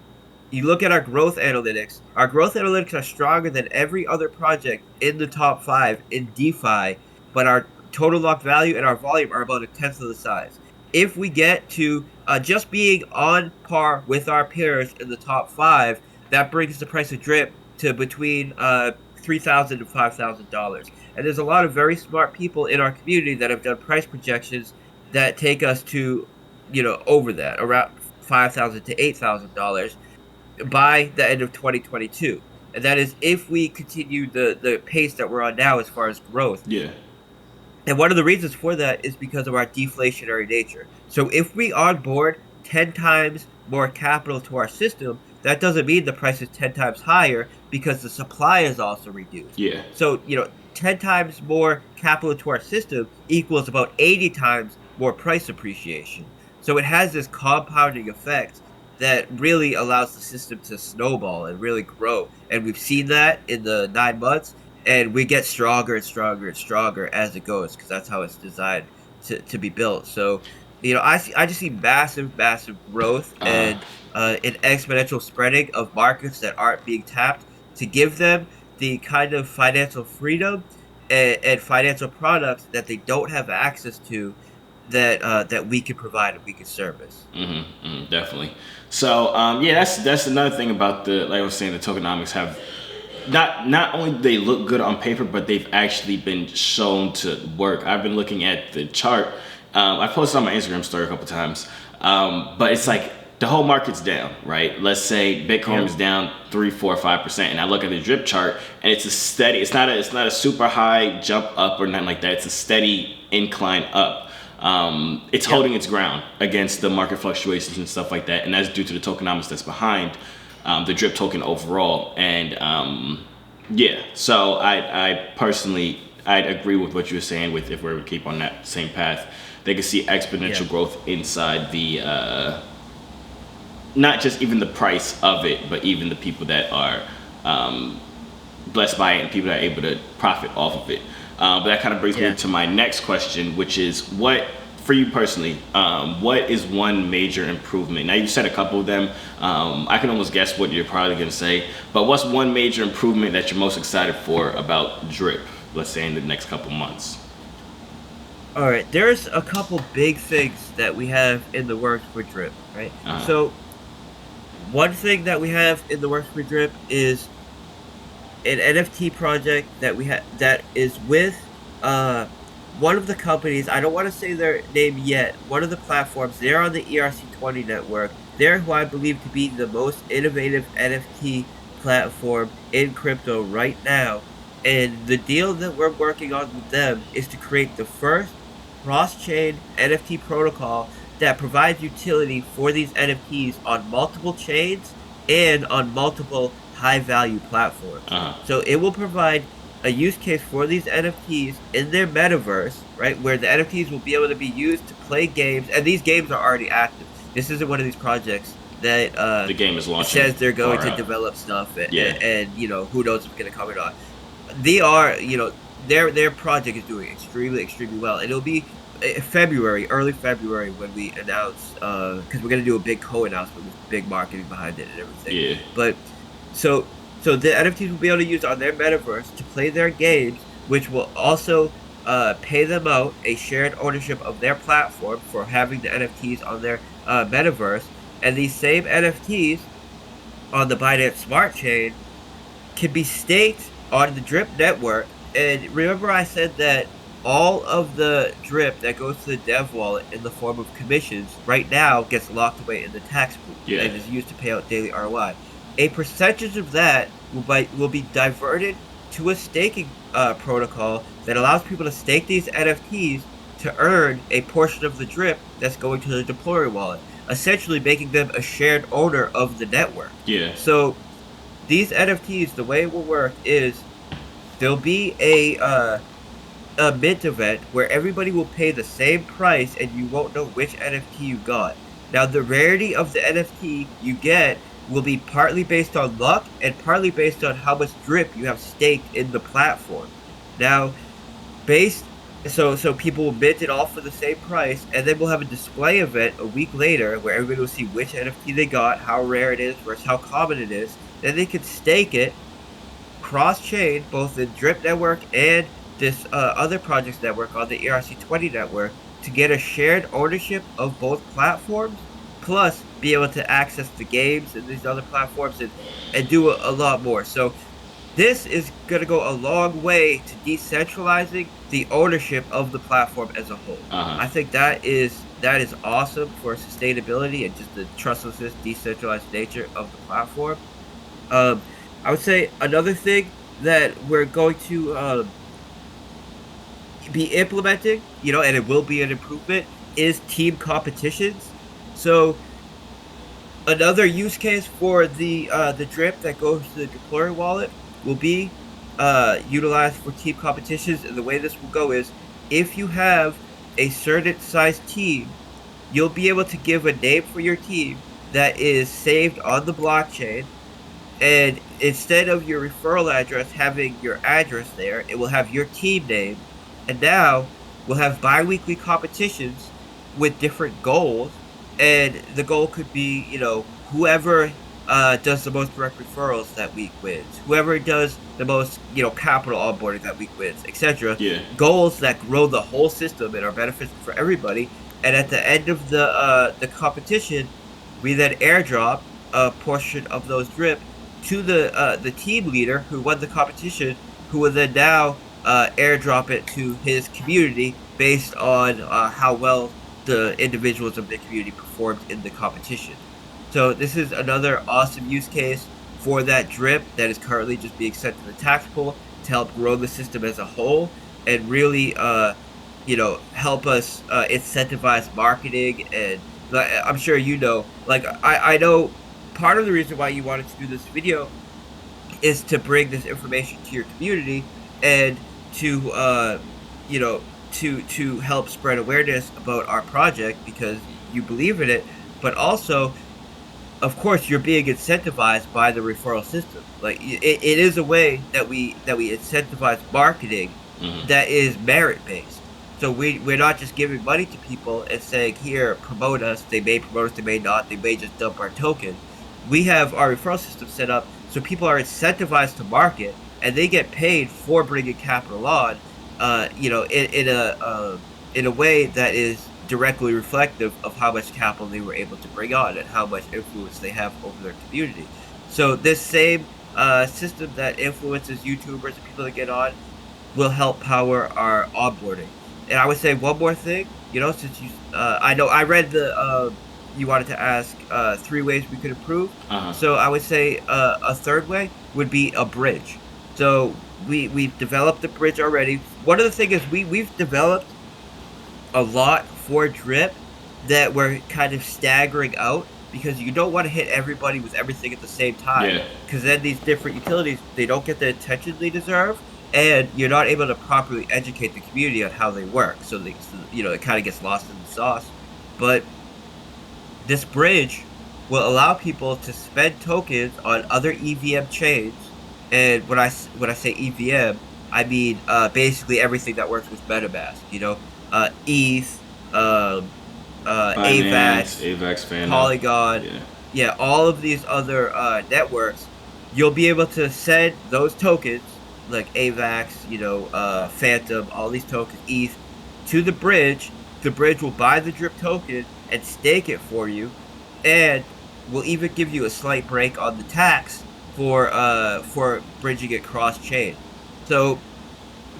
you look at our growth analytics. Our growth analytics are stronger than every other project in the top 5 in DeFi, but our total locked value and our volume are about a tenth of the size. If we get to just being on par with our peers in the top 5, that brings the price of drip to between $3,000 and $5,000. And there's a lot of very smart people in our community that have done price projections that take us to over that, around $5,000 to $8,000 by the end of 2022. And that is if we continue the pace that we're on now as far as growth. Yeah. And one of the reasons for that is because of our deflationary nature. So if we onboard 10 times more capital to our system, that doesn't mean the price is 10 times higher, because the supply is also reduced. Yeah. So, 10 times more capital to our system equals about 80 times more price appreciation. So it has this compounding effect that really allows the system to snowball and really grow. And we've seen that in the 9 months, and we get stronger and stronger and stronger as it goes, because that's how it's designed to be built. So, I just see massive growth Uh, and an exponential spreading of markets that aren't being tapped, to give them the kind of financial freedom and financial products that they don't have access to that we could provide and we could service. Definitely. So yeah, that's another thing about like I was saying, the tokenomics have not only do they look good on paper, but they've actually been shown to work. I've been looking at the chart. I posted on my Instagram story a couple times, but it's like the whole market's down, right? Let's say Bitcoin is down 3, 4, 5%, and I look at the drip chart, and it's a steady. It's not a super high jump up or nothing like that. It's a steady incline up. It's holding its ground against the market fluctuations and stuff like that, and that's due to the tokenomics that's behind the drip token overall. And yeah, so I personally I'd agree with what you were saying. With if we were to keep on that same path, they could see exponential growth inside the not just even the price of it, but even the people that are blessed by it and people that are able to profit off of it. But that kind of brings me to my next question, which is what, for you personally, what is one major improvement? Now, you said a couple of them. I can almost guess what you're probably going to say. But what's one major improvement that you're most excited for about Drip, let's say in the next couple months? All right, there's a couple big things that we have in the works for Drip, right? So one thing that we have in the works for Drip is an NFT project that we have that is with one of the companies. I don't want to say their name yet. One of the platforms. They're on the ERC20 network. They're who I believe to be the most innovative NFT platform in crypto right now. And the deal that we're working on with them is to create the first cross-chain NFT protocol that provides utility for these NFTs on multiple chains and on multiple high-value platforms. So it will provide a use case for these NFTs in their metaverse, right, where the NFTs will be able to be used to play games, and these games are already active. This isn't one of these projects that the game is launching says they're going to develop stuff, and you know, who knows what's going to come or not. They are, you know, their project is doing extremely well, and it'll be early February when we announce, because we're gonna do a big co-announcement with big marketing behind it and everything. But so the NFTs will be able to use on their metaverse to play their games, which will also pay them out a shared ownership of their platform for having the NFTs on their metaverse, and these same NFTs on the Binance Smart Chain can be staked on the Drip network. And remember, I said that all of the Drip that goes to the dev wallet in the form of commissions right now gets locked away in the tax pool and is used to pay out daily ROI. A percentage of that will be diverted to a staking protocol that allows people to stake these NFTs to earn a portion of the Drip that's going to the deployer wallet, essentially making them a shared owner of the network. So these NFTs, the way it will work is there'll be a mint event where everybody will pay the same price and you won't know which NFT you got. Now, the rarity of the NFT you get will be partly based on luck and partly based on how much Drip you have staked in the platform. Now, so people will mint it all for the same price, and then we'll have a display event a week later where everybody will see which NFT they got, how rare it is versus how common it is. Then they can stake it cross-chain, both the Drip network and this other projects network on the ERC20 network, to get a shared ownership of both platforms, plus be able to access the games and these other platforms and do a lot more. So this is going to go a long way to decentralizing the ownership of the platform as a whole. I think that is awesome for sustainability and just the trustless, decentralized nature of the platform. I would say another thing that we're going to be implementing, you know, and it will be an improvement, is team competitions. So another use case for the Drip that goes to the deployer wallet will be utilized for team competitions. And the way this will go is, if you have a certain size team, you'll be able to give a name for your team that is saved on the blockchain. And instead of your referral address having your address there, it will have your team name. And now we'll have bi-weekly competitions with different goals. And the goal could be, you know, whoever does the most direct referrals that week wins. Whoever does the most, capital onboarding that week wins, etc. Yeah. Goals that grow the whole system and are beneficial for everybody. And at the end of the competition, we then airdrop a portion of those drip to the team leader who won the competition, who will then now airdrop it to his community based on how well the individuals of the community performed in the competition. So this is another awesome use case for that drip that is currently just being sent to the tax pool to help grow the system as a whole and really, help us incentivize marketing. And I'm sure I know part of the reason why you wanted to do this video is to bring this information to your community and to to help spread awareness about our project because you believe in it, but also of course you're being incentivized by the referral system. Like it is a way that we incentivize marketing that is merit based. So we're not just giving money to people and saying, here, promote us. They may promote us, they may not, they may just dump our token. We have our referral system set up so people are incentivized to market and they get paid for bringing capital on, in a way that is directly reflective of how much capital they were able to bring on and how much influence they have over their community. So this same system that influences YouTubers and people that get on will help power our onboarding. And I would say one more thing, since I know I read you wanted to ask 3 ways we could improve. So I would say a third way would be a bridge. So we've developed the bridge already. One of the things is we've developed a lot for drip that we're kind of staggering out because you don't want to hit everybody with everything at the same time. Because then these different utilities, they don't get the attention they deserve, and you're not able to properly educate the community on how they work. So it kind of gets lost in the sauce. But this bridge will allow people to spend tokens on other EVM chains. And when I say EVM, I mean basically everything that works with MetaMask. ETH, AVAX, Phantom, Polygon, all of these other networks. You'll be able to send those tokens like AVAX, Phantom, all these tokens, ETH, to the bridge. The bridge will buy the drip token and stake it for you, and will even give you a slight break on the tax for bridging it cross chain. So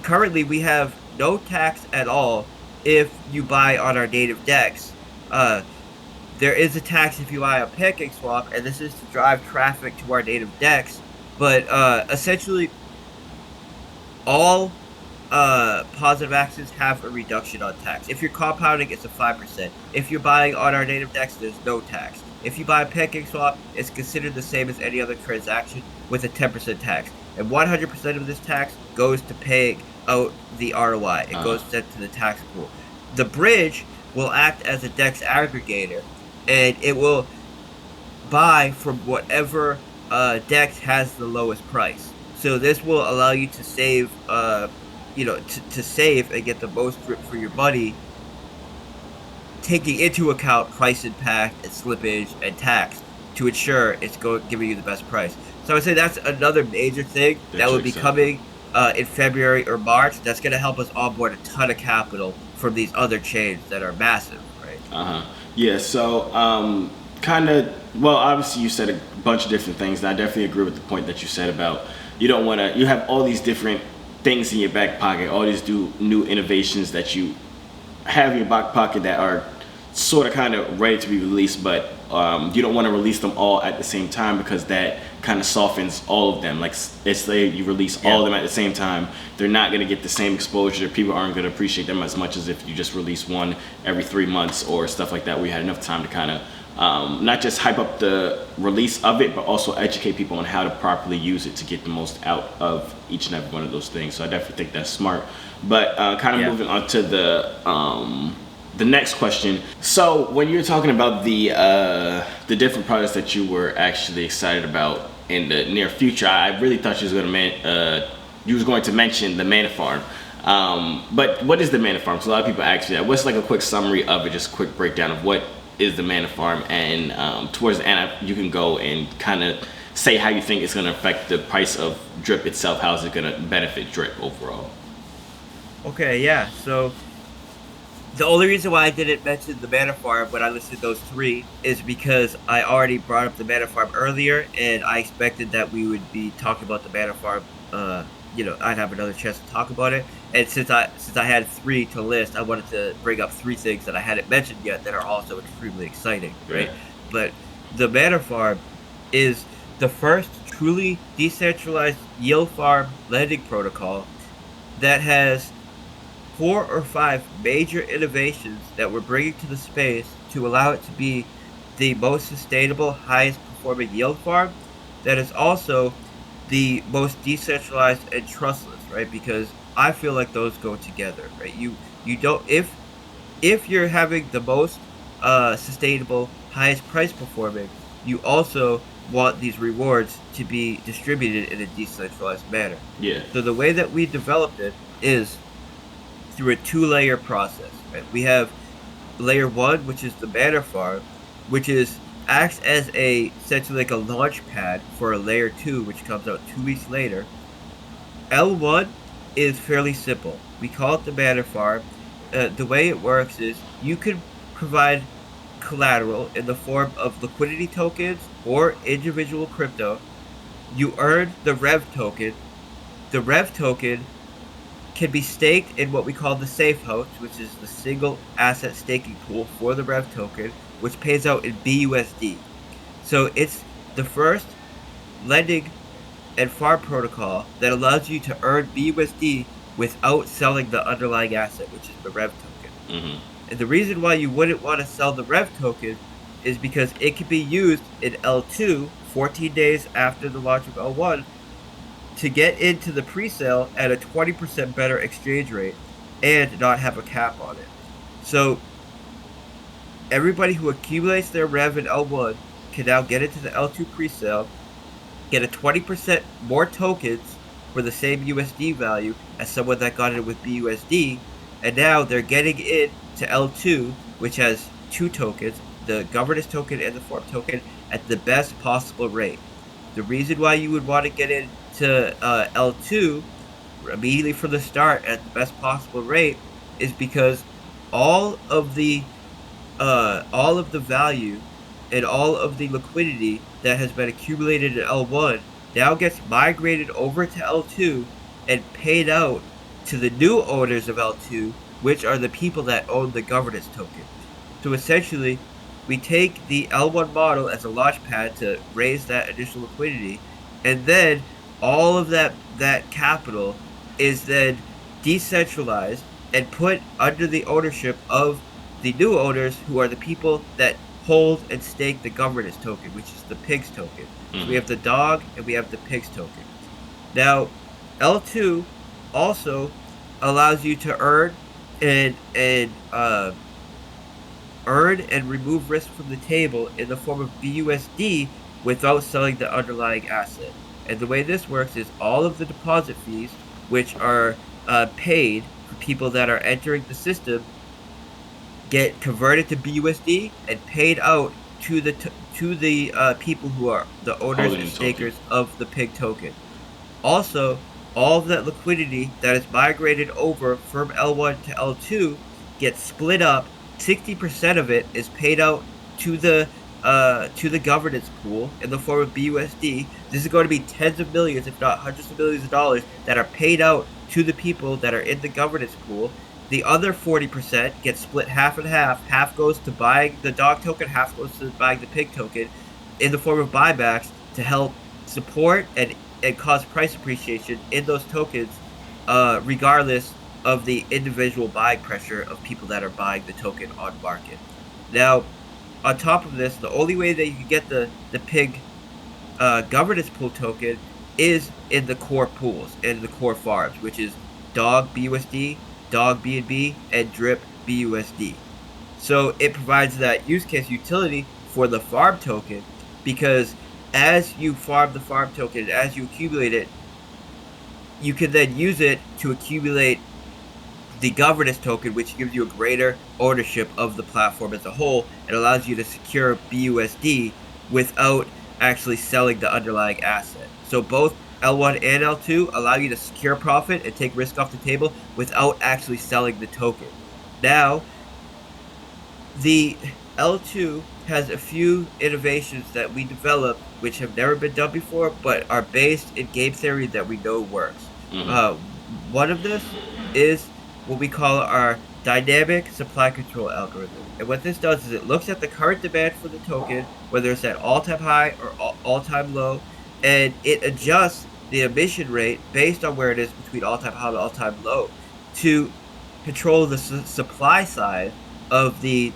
currently we have no tax at all if you buy on our native DEX. There is a tax if you buy a PancakeSwap, and this is to drive traffic to our native DEX. But essentially, all positive axes have a reduction on tax. If you're compounding, it's a 5%. If you're buying on our native DEX, there's no tax. If you buy a PancakeSwap, it's considered the same as any other transaction with a 10% tax. And 100% of this tax goes to pay out the ROI. It goes sent to the tax pool. The bridge will act as a DEX aggregator, and it will buy from whatever DEX has the lowest price. So this will allow you to save, to save and get the most drip for your money, taking into account price impact and slippage and tax to ensure it's giving you the best price. So I would say that's another major thing that will be coming in February or March. That's going to help us onboard a ton of capital from these other chains that are massive, right? Yeah, so obviously you said a bunch of different things, and I definitely agree with the point that you said about you don't want to, you have all these different things in your back pocket, all these new innovations that you have in your back pocket that are sort of kind of ready to be released, but you don't want to release them all at the same time because that kind of softens all of them. Like, it's like you release all of them at the same time, they're not going to get the same exposure. People aren't going to appreciate them as much as if you just release one every 3 months or stuff like that. We had enough time to kind of not just hype up the release of it, but also educate people on how to properly use it to get the most out of each and every one of those things. So I definitely think that's smart. But moving on to the next question. So when you're talking about the different products that you were actually excited about in the near future, I really thought you was going to mention the Manor farm. But what is the Manor farm? So a lot of people ask me that. What's like a quick summary of it, just a quick breakdown of what is the Manor farm, and towards the end you can go and kind of say how you think it's going to affect the price of drip itself. How is it going to benefit drip overall? Okay, yeah. So the only reason why I didn't mention the Manor farm when I listed those three is because I already brought up the Manor farm earlier, and I expected that we would be talking about the Manor farm. I'd have another chance to talk about it. And since I had three to list, I wanted to bring up three things that I hadn't mentioned yet that are also extremely exciting, right? Yeah. But the Manor farm is the first truly decentralized yield farm lending protocol that has 4 or 5 major innovations that we're bringing to the space to allow it to be the most sustainable, highest performing yield farm that is also the most decentralized and trustless, right? Because I feel like those go together, right? You don't if you're having the most sustainable, highest price performing, you also want these rewards to be distributed in a decentralized manner. Yeah. So the way that we developed it is through a 2-layer process. Right? We have layer 1, which is the Manor farm, which acts as essentially like a launch pad for a layer 2, which comes out 2 weeks later. L1 is fairly simple. We call it the Manor farm. The way it works is you can provide collateral in the form of liquidity tokens or individual crypto. You earn the Rev token. The Rev token can be staked in what we call the safe house, which is the single asset staking pool for the Rev token, which pays out in BUSD. So it's the first lending and farm protocol that allows you to earn BUSD without selling the underlying asset, which is the Rev token. Mm-hmm. And the reason why you wouldn't want to sell the Rev token is because it can be used in L2, 14 days after the launch of L1, to get into the pre-sale at a 20% better exchange rate and not have a cap on it. So everybody who accumulates their Rev in L1 can now get into the L2 pre-sale, get a 20% more tokens for the same USD value as someone that got it with BUSD, and now they're getting in to L2, which has 2 tokens, the governance token and the form token, at the best possible rate. The reason why you would want to get into L2 immediately from the start at the best possible rate is because all of the value and all of the liquidity that has been accumulated in L1 now gets migrated over to L2 and paid out to the new owners of L2, which are the people that own the governance token. So essentially, we take the L1 model as a launch pad to raise that additional liquidity, and then all of that capital is then decentralized and put under the ownership of the new owners, who are the people that hold and stake the governance token, which is the pigs token. Mm-hmm. So we have the dog and we have the pigs token. Now, L2 also allows you to earn and remove risk from the table in the form of BUSD without selling the underlying asset. And the way this works is all of the deposit fees, which are paid for people that are entering the system, get converted to BUSD and paid out to the people who are the owners and stakers of the pig token. Also, all of that liquidity that is migrated over from L1 to L2 gets split up. 60% of it is paid out to the governance pool in the form of BUSD. This is going to be tens of millions, if not hundreds of millions of dollars that are paid out to the people that are in the governance pool. The other 40% gets split half and half. Half goes to buying the dog token, half goes to buying the pig token in the form of buybacks to help support and cause price appreciation in those tokens, regardless of the individual buying pressure of people that are buying the token on market. Now, on top of this, the only way that you can get the pig governance pool token is in the core pools, in the core farms, which is dog BUSD, dog BNB, and drip BUSD. So it provides that use case utility for the farm token, because as you farm the farm token, as you accumulate it, you can then use it to accumulate the governance token, which gives you a greater ownership of the platform as a whole and allows you to secure BUSD without actually selling the underlying asset. So both L1 and L2 allow you to secure profit and take risk off the table without actually selling the token. Now, the L2 has a few innovations that we developed which have never been done before, but are based in game theory that we know works. Mm-hmm. One of this is what we call our dynamic supply control algorithm. And what this does is it looks at the current demand for the token, whether it's at all-time high or all-time low, and it adjusts the emission rate based on where it is between all-time high and all-time low to control the supply side of the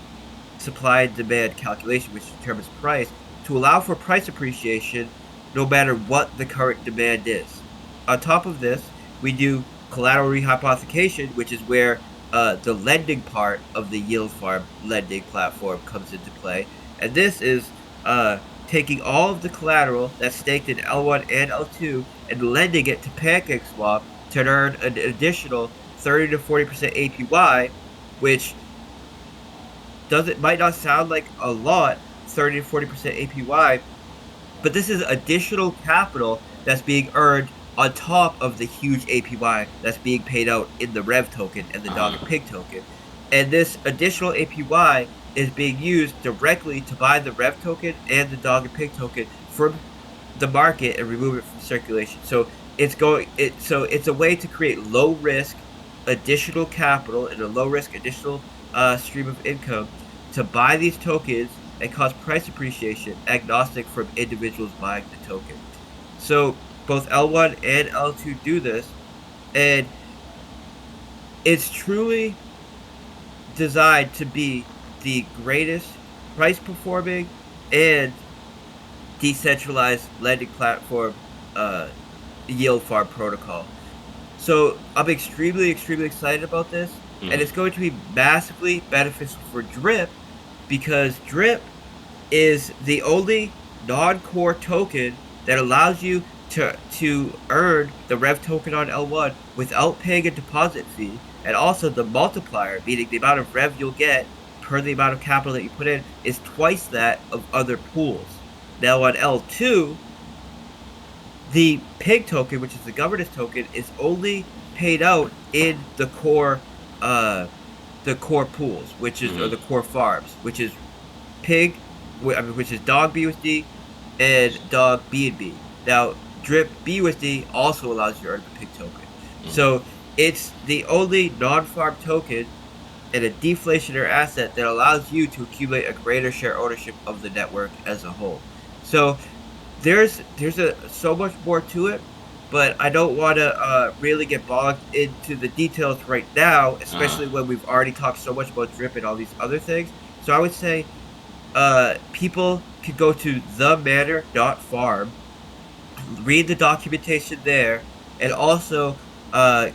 supply and demand calculation, which determines price, to allow for price appreciation no matter what the current demand is. On top of this, we do collateral rehypothecation, which is where the lending part of the yield farm lending platform comes into play. And this is taking all of the collateral that's staked in L1 and L2 and lending it to PancakeSwap to earn an additional 30 to 40% APY, which might not sound like a lot, 30 to 40% APY, but this is additional capital that's being earned on top of the huge APY that's being paid out in the Rev token and the Dog and Pig token. And this additional APY is being used directly to buy the Rev token and the Dog and Pig token from the market and remove it from circulation. So it's a way to create low risk additional capital and a low risk additional stream of income to buy these tokens and cause price appreciation agnostic from individuals buying the token. So both L1 and L2 do this, and it's truly designed to be the greatest price performing and decentralized lending platform yield farm protocol. So I'm extremely excited about this, and it's going to be massively beneficial for Drip because Drip is the only non-core token that allows you to earn the Rev token on L1 without paying a deposit fee, and also the multiplier, meaning the amount of Rev you'll get per the amount of capital that you put in, is twice that of other pools. Now on L2, the Pig token, which is the governance token, is only paid out in the core pools, which is or the core farms, which is Pig, which is Dog BUSD and Dog BNB. Now, Drip BUSD also allows you to earn the Pig token. So it's the only non-farm token and a deflationary asset that allows you to accumulate a greater share ownership of the network as a whole. So there's so much more to it, but I don't want to really get bogged into the details right now, especially when we've already talked so much about Drip and all these other things. So I would say people could go to themanor.farm, read the documentation there, and also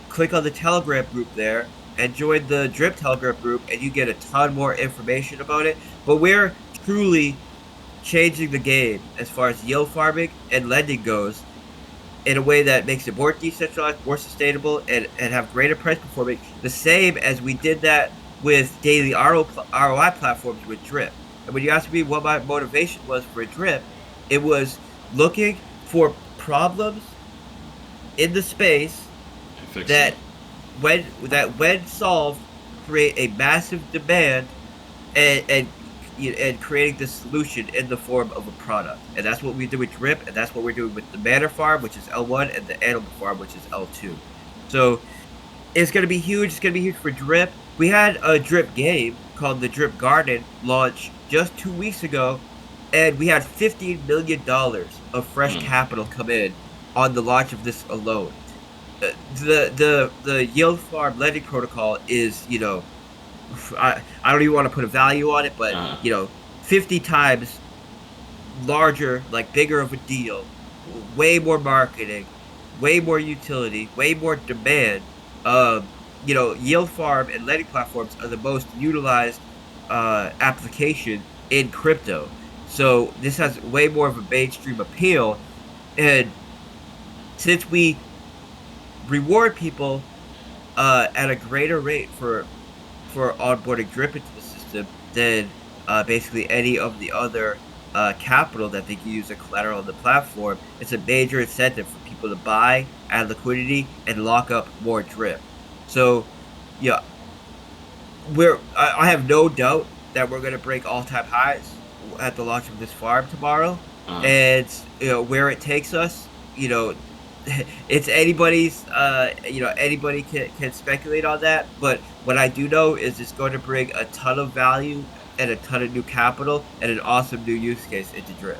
click on the Telegram group there and join the Drip Telegram group, and you get a ton more information about it. But we're truly changing the game as far as yield farming and lending goes in a way that makes it more decentralized, more sustainable, and have greater price performance, the same as we did that with daily ROI platforms with Drip. And when you asked me what my motivation was for Drip, it was looking for problems in the space that when solved create a massive demand and creating the solution in the form of a product. And that's what we do with Drip, and that's what we're doing with the Manor farm, which is L1, and the Animal farm, which is L2. So it's going to be huge. It's going to be huge for Drip. We had a Drip game called the Drip Garden launch just 2 weeks ago, and we had $15 million of fresh capital come in on the launch of this alone. The yield farm lending protocol is, I don't even want to put a value on it, but 50 times larger, like bigger of a deal, way more marketing, way more utility, way more demand. Yield farm and lending platforms are the most utilized application in crypto. So this has way more of a mainstream appeal, and since we reward people at a greater rate for onboarding drip into the system than basically any of the other capital that they can use as collateral on the platform. It's a major incentive for people to buy, add liquidity, and lock up more drip. So, yeah, I have no doubt that we're gonna break all-time highs at the launch of this farm tomorrow, Uh, and where it takes us, it's anybody's. Anybody can speculate on that. But what I do know is it's going to bring a ton of value and a ton of new capital and an awesome new use case into Drip.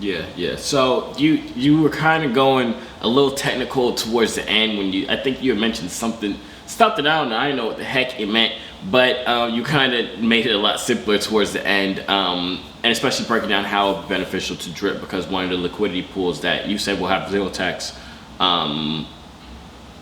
yeah, yeah. So you were kind of going a little technical towards the end when I think you had mentioned something that I don't know. I didn't know what the heck it meant, but you kind of made it a lot simpler towards the end, and especially breaking down how beneficial to Drip, because one of the liquidity pools that you said will have zero tax on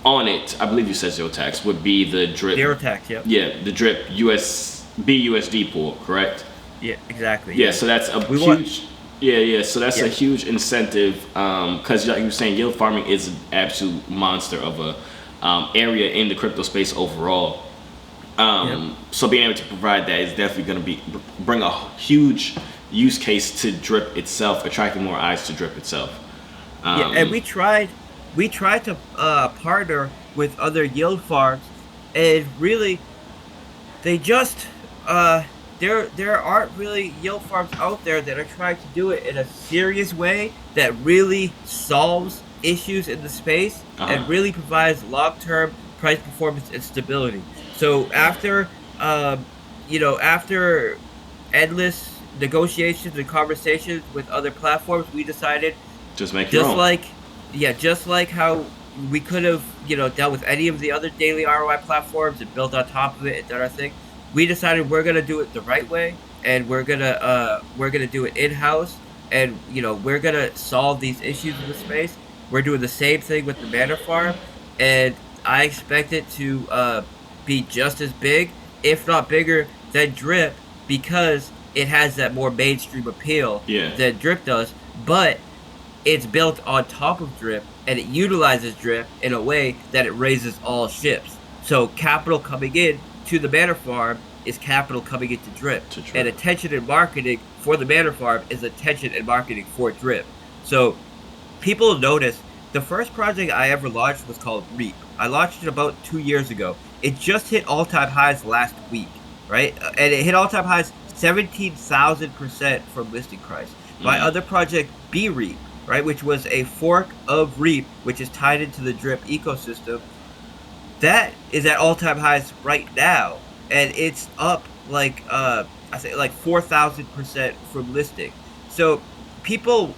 it, I believe you said zero tax, would be the Drip. Zero tax, yep. Yeah, the Drip BUSD pool, correct? Yeah, exactly. Yeah, so that's a huge. Yeah. So that's a huge incentive, because like you were saying, yield farming is an absolute monster of a area in the crypto space overall. So being able to provide that is definitely going to bring a huge use case to Drip itself, attracting more eyes to Drip itself. And we tried to partner with other yield farms, and really, they just there aren't really yield farms out there that are trying to do it in a serious way that really solves issues in the space and really provides long-term price performance and stability. So after after endless negotiations and conversations with other platforms, we decided just make your own. Just like how we could have dealt with any of the other daily ROI platforms and built on top of it and done our thing. We decided we're gonna do it the right way, and we're gonna do it in-house, and we're gonna solve these issues in the space. We're doing the same thing with the Manor farm, and I expect it to be just as big, if not bigger, than Drip, because it has that more mainstream appeal than Drip does. But it's built on top of Drip, and it utilizes Drip in a way that it raises all ships. So capital coming in to the Manor farm is capital coming into Drip. And attention and marketing for the Manor farm is attention and marketing for Drip. So people notice the first project I ever launched was called Reap. I launched it about 2 years ago. It just hit all-time highs last week, right? And it hit all-time highs 17,000% from listing price. My other project, B-Reap, right, which was a fork of Reap, which is tied into the Drip ecosystem, that is at all-time highs right now, and it's up like 4,000% from listing. So people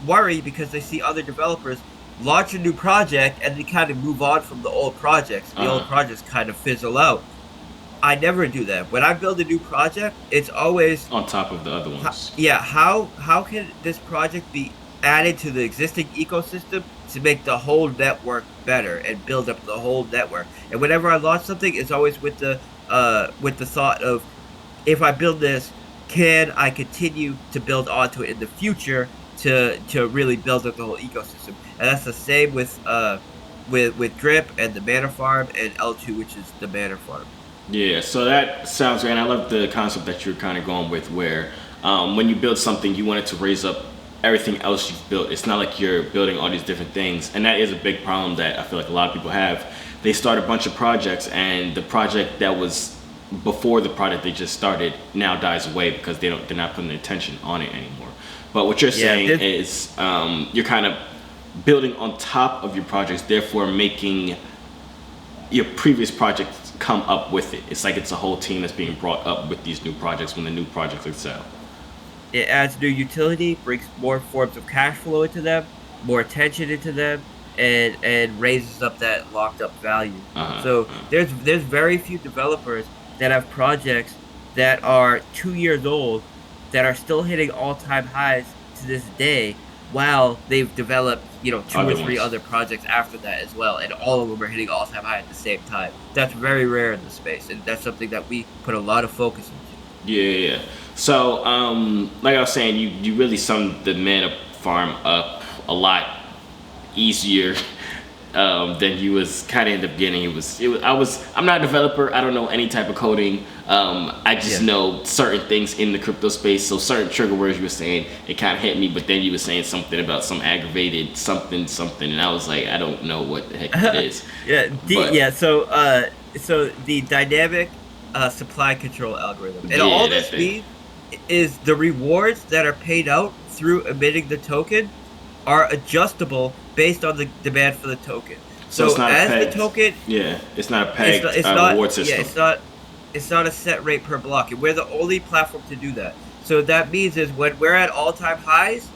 worry because they see other developers launch a new project and they kind of move on from the old projects. The old projects kind of fizzle out. I never do that. When I build a new project, it's always on top of the other ones. How can this project be added to the existing ecosystem to make the whole network better and build up the whole network? And whenever I launch something, it's always with the thought of, if I build this, can I continue to build onto it in the future to really build up the whole ecosystem? And that's the same with Drip and the Manor farm and L2, which is the Manor farm. Yeah, so that sounds great. And I love the concept that you're kind of going with, where when you build something, you want it to raise up everything else you've built. It's not like you're building all these different things. And that is a big problem that I feel like a lot of people have. They start a bunch of projects, and the project that was before the project they just started now dies away because they're not putting attention on it anymore. But what you're saying is you're kind of building on top of your projects, therefore making your previous projects come up with it. It's like it's a whole team that's being brought up with these new projects when the new projects excel. It adds new utility, brings more forms of cash flow into them, more attention into them, and raises up that locked up value. So there's very few developers that have projects that are 2 years old that are still hitting all-time highs to this day, while they've developed, 2 or 3 other projects after that as well, and all of them are hitting all-time high at the same time. That's very rare in the space, and that's something that we put a lot of focus into. Yeah. So, like I was saying, you really summed the Manor farm up a lot easier than you was kind of in the beginning. I'm not a developer. I don't know any type of coding. I just know certain things in the crypto space. So certain trigger words you were saying, it kind of hit me. But then you were saying something about some aggravated something, and I was like, I don't know what the heck that is. So the dynamic supply control algorithm, and all this means is the rewards that are paid out through emitting the token are adjustable based on the demand for the token. So it's not as a pegged, the token, it's not a pegged reward system. Yeah, it's not a set rate per block, and we're the only platform to do that. So that means is when we're at all-time highs,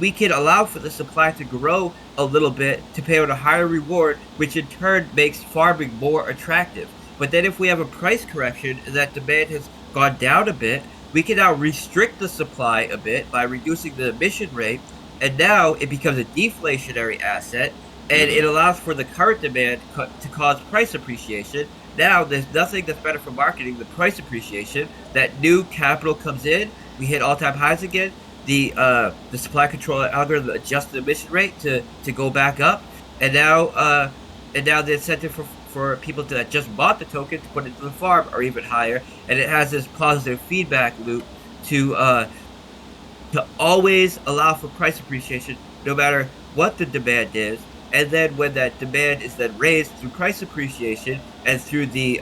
we can allow for the supply to grow a little bit to pay out a higher reward, which in turn makes farming more attractive. But then if we have a price correction and that demand has gone down a bit, we can now restrict the supply a bit by reducing the emission rate, and now it becomes a deflationary asset, and it allows for the current demand to cause price appreciation. Now there's nothing that's better for marketing than price appreciation. That new capital comes in, we hit all-time highs again. The supply control algorithm adjusts the emission rate to go back up, and now the incentive for people that just bought the token to put it into the farm are even higher, and it has this positive feedback loop to always allow for price appreciation no matter what the demand is. And then when that demand is then raised through price appreciation and through the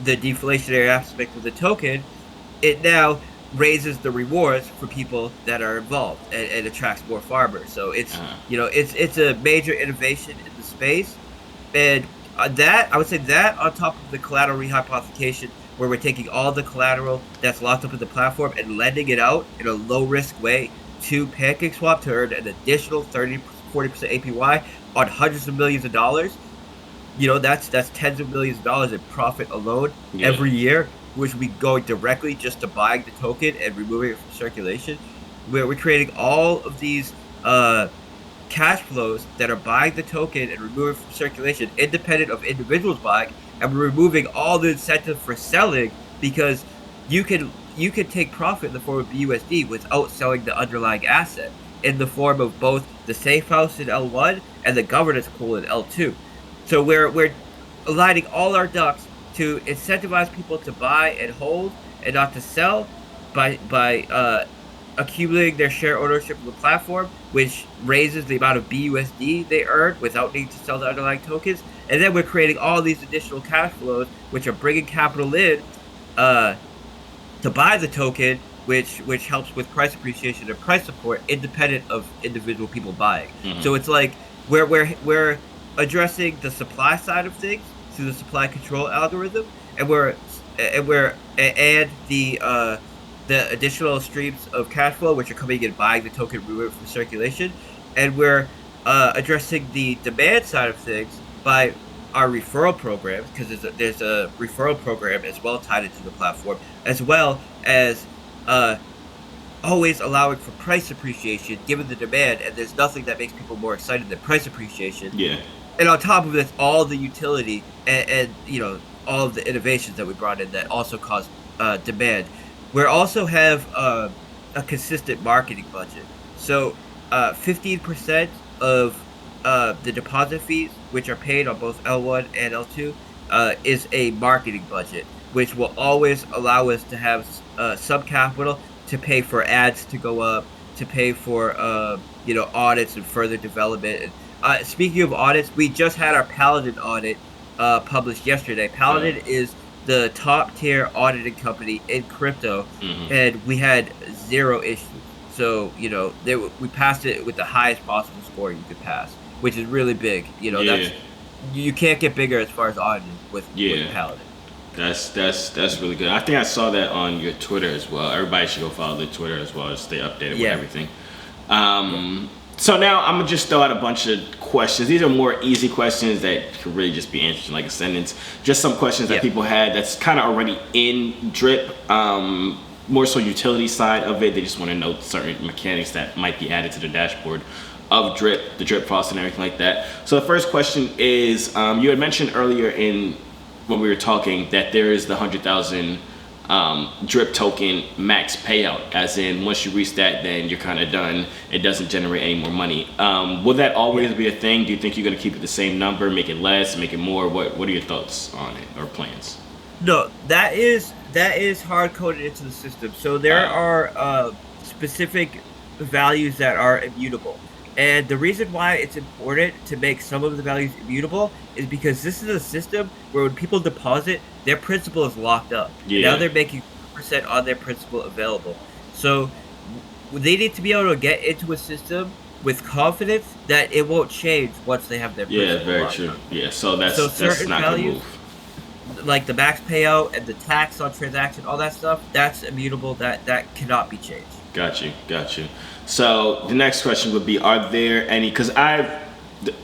deflationary aspect of the token, it now raises the rewards for people that are involved and attracts more farmers. So it's it's a major innovation in the space, and that I would say that on top of the collateral rehypothecation, where we're taking all the collateral that's locked up in the platform and lending it out in a low risk way to PancakeSwap to earn an additional 30-40% APY on hundreds of millions of dollars. That's tens of millions of dollars in profit alone every year, which we go directly just to buying the token and removing it from circulation. We're creating all of these cash flows that are buying the token and removing it from circulation, independent of individuals buying, and we're removing all the incentive for selling, because you can take profit in the form of BUSD without selling the underlying asset in the form of both the safe house in L1 and the governance pool in L2. So we're aligning all our ducks to incentivize people to buy and hold and not to sell by accumulating their share ownership of the platform, which raises the amount of BUSD they earn without needing to sell the underlying tokens. And then we're creating all these additional cash flows, which are bringing capital in to buy the token, which helps with price appreciation and price support, independent of individual people buying. So it's like we're addressing the supply side of things through the supply control algorithm, and the additional streams of cash flow, which are coming in buying the token, removing from circulation, and we're addressing the demand side of things by our referral program, because there's a referral program as well tied into the platform, as well as always allowing for price appreciation given the demand, and there's nothing that makes people more excited than price appreciation. And on top of this, all the utility and all of the innovations that we brought in that also cause demand. We also have a consistent marketing budget. So 15% of the deposit fees, which are paid on both L1 and L2, is a marketing budget, which will always allow us to have some capital to pay for ads to go up, to pay for audits and further development. Speaking of audits, we just had our Paladin audit published yesterday. Paladin is the top tier auditing company in crypto, and we had 0 issues. So we passed it with the highest possible score you could pass, which is really big. That's you can't get bigger as far as auditing with Paladin. That's really good. I think I saw that on your Twitter as well. Everybody should go follow the Twitter as well to stay updated with everything. So now I'm gonna just throw out a bunch of questions. These are more easy questions that could really just be answered in like a sentence. Just some questions that people had that's kind of already in Drip. More so utility side of it. They just want to know certain mechanics that might be added to the dashboard of Drip, the Drip faucet and everything like that. So the first question is, you had mentioned earlier when we were talking that there is the 100,000 drip token max payout, as in once you reach that, then you're kind of done. It doesn't generate any more money. Will that always be a thing? Do you think you're going to keep it the same number, make it less, make it more? What are your thoughts on it or plans? No, that is hard coded into the system. So there are specific values that are immutable. And the reason why it's important to make some of the values immutable is because this is a system where when people deposit, their principal is locked up. Yeah. Now they're making percent on their principal available. So they need to be able to get into a system with confidence that it won't change once they have their principal. Yeah, very true. Yeah, so that's not going to move. Like the max payout and the tax on transaction, all that stuff, that's immutable. That cannot be changed. Got you. So the next question would be: are there any? Because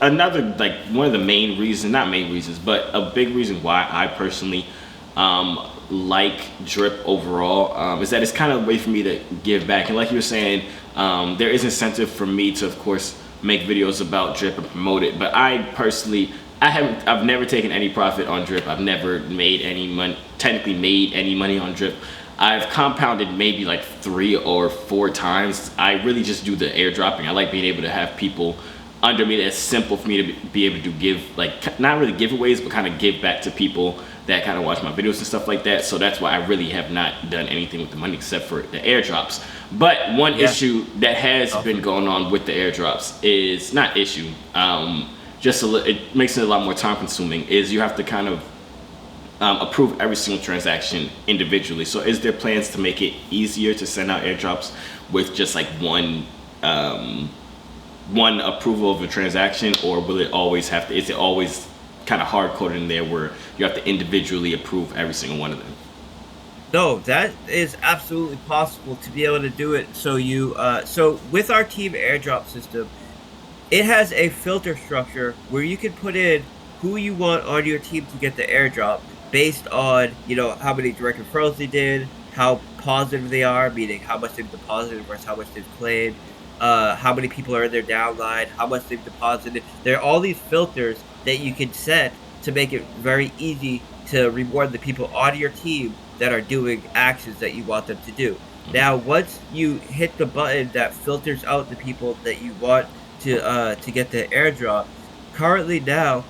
another, like, one of the main reasons, not main reasons, but a big reason why I personally like drip overall is that it's kind of a way for me to give back. And like you were saying, there is incentive for me to, of course, make videos about drip and promote it. But I personally, I've never taken any profit on drip. I've never made any money, technically made any money on drip. I've compounded maybe like 3 or 4 times. I really just do the airdropping. I like being able to have people under me. That's simple for me to be able to give, like, not really giveaways, but kind of give back to people that kind of watch my videos and stuff like that. So that's why I really have not done anything with the money except for the airdrops. But one issue that has been going on with the airdrops is, not issue, it makes it a lot more time consuming, is you have to kind of approve every single transaction individually. So is there plans to make it easier to send out airdrops with just like one approval of a transaction, or will it always have to, is it always kind of hard coded in there where you have to individually approve every single one of them? No, that is absolutely possible to be able to do it. So so with our team airdrop system, it has a filter structure where you can put in who you want on your team to get the airdrop based on, how many direct referrals they did, how positive they are, meaning how much they've deposited versus how much they've claimed, how many people are in their downline, how much they've deposited. There are all these filters that you can set to make it very easy to reward the people on your team that are doing actions that you want them to do. Now, once you hit the button that filters out the people that you want to get the airdrop, currently now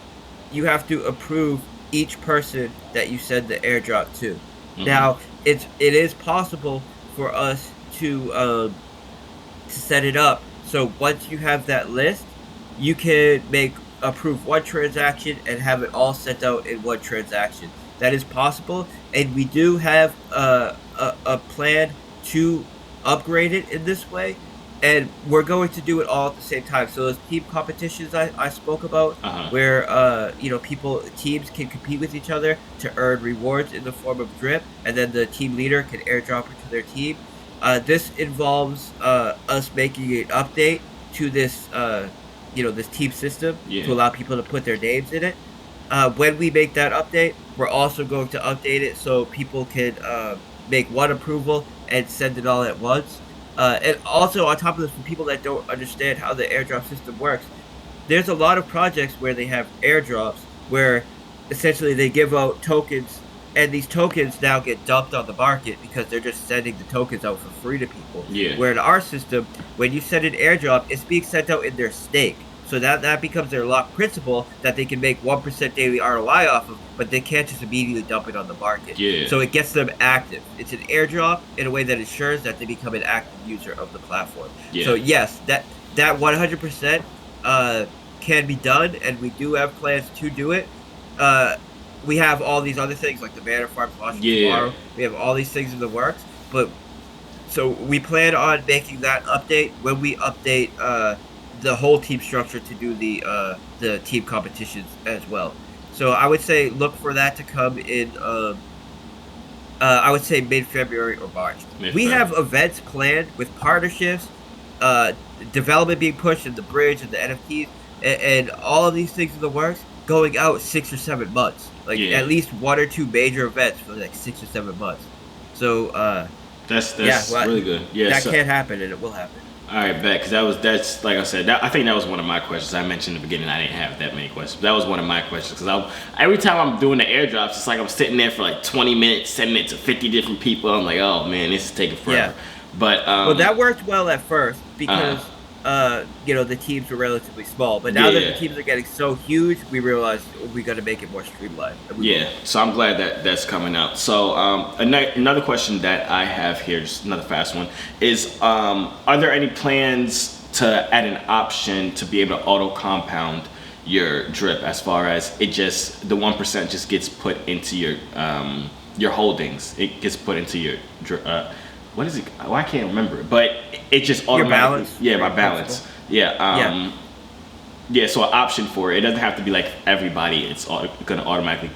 you have to approve each person that you send the airdrop to. Now, it is possible for us to set it up so once you have that list, you can approve one transaction and have it all sent out in one transaction. That is possible, and we do have a plan to upgrade it in this way, and we're going to do it all at the same time. So those team competitions I spoke about, where teams can compete with each other to earn rewards in the form of drip, and then the team leader can airdrop it to their team. This involves us making an update to this this team system to allow people to put their names in it. When we make that update, we're also going to update it so people can make one approval and send it all at once. And also, on top of this, for people that don't understand how the airdrop system works, there's a lot of projects where they have airdrops where essentially they give out tokens, and these tokens now get dumped on the market because they're just sending the tokens out for free to people. Yeah. Where in our system, when you send an airdrop, it's being sent out in their stake. So that becomes their locked principal that they can make 1% daily ROI off of, but they can't just immediately dump it on the market. Yeah. So it gets them active. It's an airdrop in a way that ensures that they become an active user of the platform. Yeah. So yes, that 100% can be done, and we do have plans to do it. We have all these other things like the Manor farms launching tomorrow. We have all these things in the works, but so we plan on making that update when we update the whole team structure to do the team competitions as well. So I would say look for that to come in. I would say mid-February or March. We have events planned with partnerships, development being pushed in the bridge and the NFTs, and all of these things in the works going out 6 or 7 months. At least 1 or 2 major events for like 6 or 7 months. So that's really good. Yeah, that can't happen, and it will happen. All right, bet. Because that's like I said. I think that was one of my questions. I mentioned in the beginning I didn't have that many questions. That was one of my questions because every time I'm doing the airdrops, it's like I'm sitting there for like 20 minutes, sending it to 50 different people. I'm like, oh man, this is taking forever. Yeah. But Well, that worked well at first uh, because the teams were relatively small. But now that the yeah, teams are getting so huge, we realized we got to make it more streamlined. yeah. So I'm glad that that's coming out. So another question that I have here, just another fast one, is are there any plans to add an option to be able to auto compound your drip, as far as it just the 1% just gets put into your holdings. It gets put into your what is it? Oh, I can't remember it, but it just Your automatically. balance, Yeah, my your balance. principal. Yeah. Yeah. Yeah, so an option for it. It doesn't have to be like everybody. It's going to automatically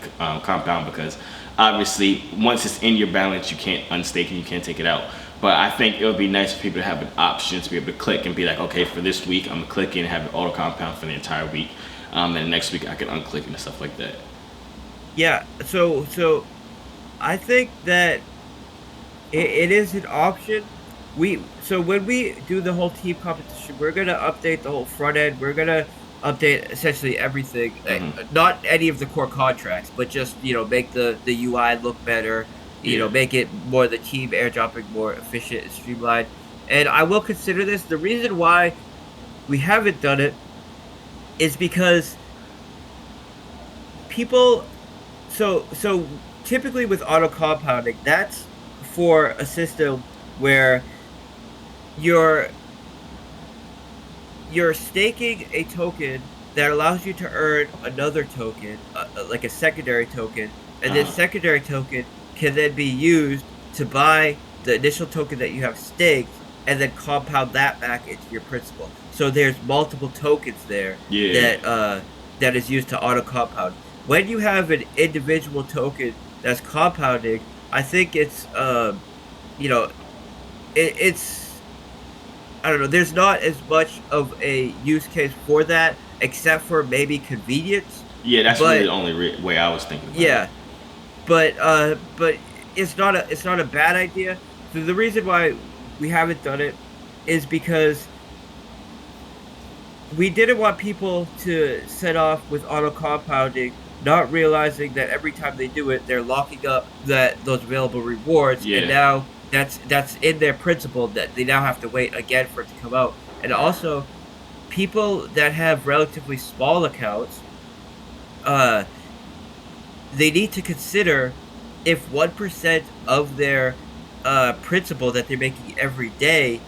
compound because obviously once it's in your balance, you can't unstake it. You can't take it out. But I think it would be nice for people to have an option to be able to click and be like, okay, for this week, I'm gonna click in and have it auto compound for the entire week. And the next week I can unclick and stuff like that. Yeah. So I think that it is an option. So when we do the whole team competition, we're gonna update the whole front end. We're gonna update essentially everything. Hmm. Not any of the core contracts, but just make the UI look better. Yeah. Make it more the team airdropping more efficient and streamlined. And I will consider this. The reason why we haven't done it is because people. So typically with auto compounding, that's for a system where you're you're staking a token that allows you to earn another token, like a secondary token, and this Uh, secondary token can then be used to buy the initial token that you have staked, and then compound that back into your principal. So there's multiple tokens there yeah. that is used to auto compound. When you have an individual token that's compounding, I think it's you know it's I don't know. There's not as much of a use case for that, except for maybe convenience. Yeah, that's really But the only way I was thinking about it. yeah, but it's not a bad idea. So the reason why we haven't done it is because we didn't want people to set off with auto compounding, not realizing that every time they do it, they're locking up those available rewards, and Yeah. now that's in their principle that they now have to wait again for it to come out. And also, people that have relatively small accounts, uh, they need to consider if 1% of their principal that they're making every day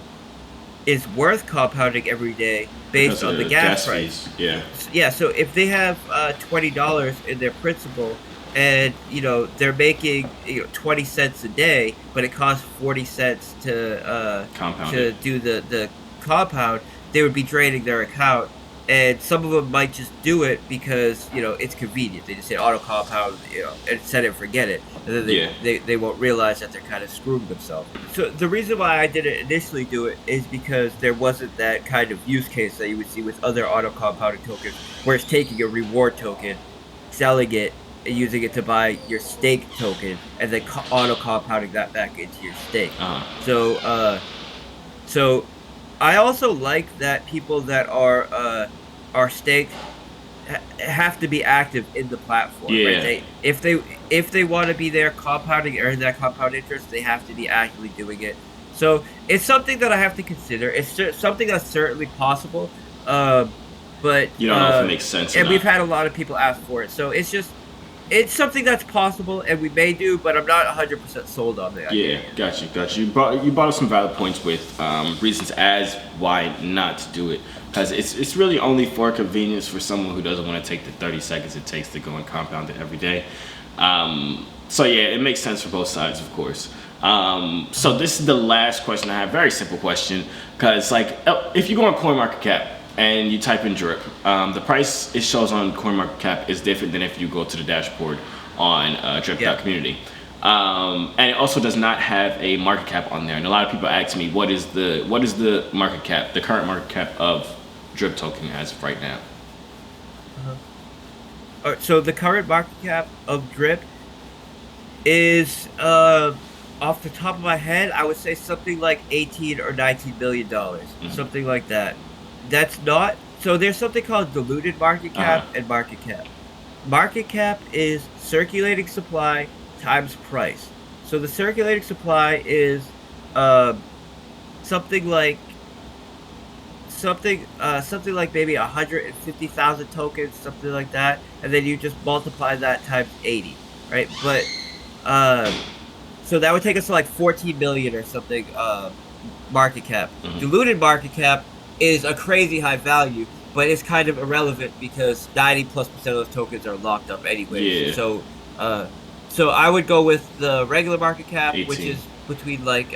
is worth compounding every day Because based of on the the gas gas price. fees. Yeah. Yeah, so if they have $20 in their principal, and they're making 20 cents a day, but it costs 40 cents Compound it. to do the compound, they would be draining their account. And some of them might just do it because it's convenient. They just say auto compound, and set it and forget it, and then Yeah. they won't realize that they're kind of screwing themselves. So the reason why I didn't initially do it is because there wasn't that kind of use case that you would see with other auto compounding tokens, where it's taking a reward token, selling it, and using it to buy your stake token, and then auto compounding that back into your stake. Uh-huh. So I also like that people that are staked have to be active in the platform. Yeah. Right? If they want to be there compounding, earn that compound interest, they have to be actively doing it. So it's something that I have to consider. It's something that's certainly possible, but You don't know if it makes sense or and we've not. had a lot of people ask for it. So it's something that's possible, and we may do, but I'm not 100% sold on it. Yeah, got you. You brought up some valid points with reasons as why not to do it, because it's really only for convenience for someone who doesn't want to take the 30 seconds it takes to go and compound it every day. So yeah, it makes sense for both sides, of course. So this is the last question I have. Very simple question, because if you go on CoinMarketCap and you type in drip, the price it shows on CoinMarketCap is different than if you go to the dashboard on drip.community. And it also does not have a market cap on there. And a lot of people ask me, what is the market cap, the current market cap of drip token as of right now? All right, so the current market cap of drip is off the top of my head, I would say something like 18 or 19 million dollars, something like that. That's not so. There's something called diluted market Uh-huh. cap and market cap. Market cap is circulating supply times price. So the circulating supply is um something like something like maybe 150,000 tokens, something like that, and then you just multiply that times 80, right? But um so that would take us to like 14 million or something market cap. Hmm. Diluted market cap is a crazy high value, but it's kind of irrelevant because 90+% of those tokens are locked up anyways. Yeah. Uh, so I would go with the regular market cap, which 18. is between like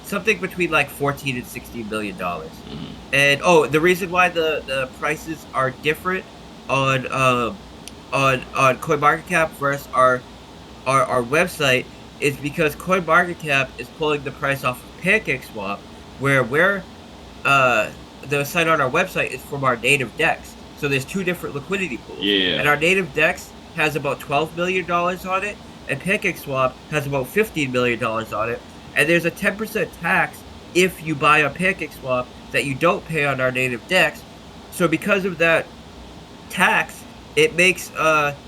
something between like 14 and 16 million dollars. Hmm. And the reason why the prices are different on on CoinMarketCap versus our website is because CoinMarketCap is pulling the price off of PancakeSwap, where uh, the site on our website is from our native DEX. So there's two different liquidity pools, Yeah. and our native DEX has about $12 million on it, and PancakeSwap has about $15 million on it. And there's a 10% tax if you buy on PancakeSwap that you don't pay on our native DEX. So because of that tax, it makes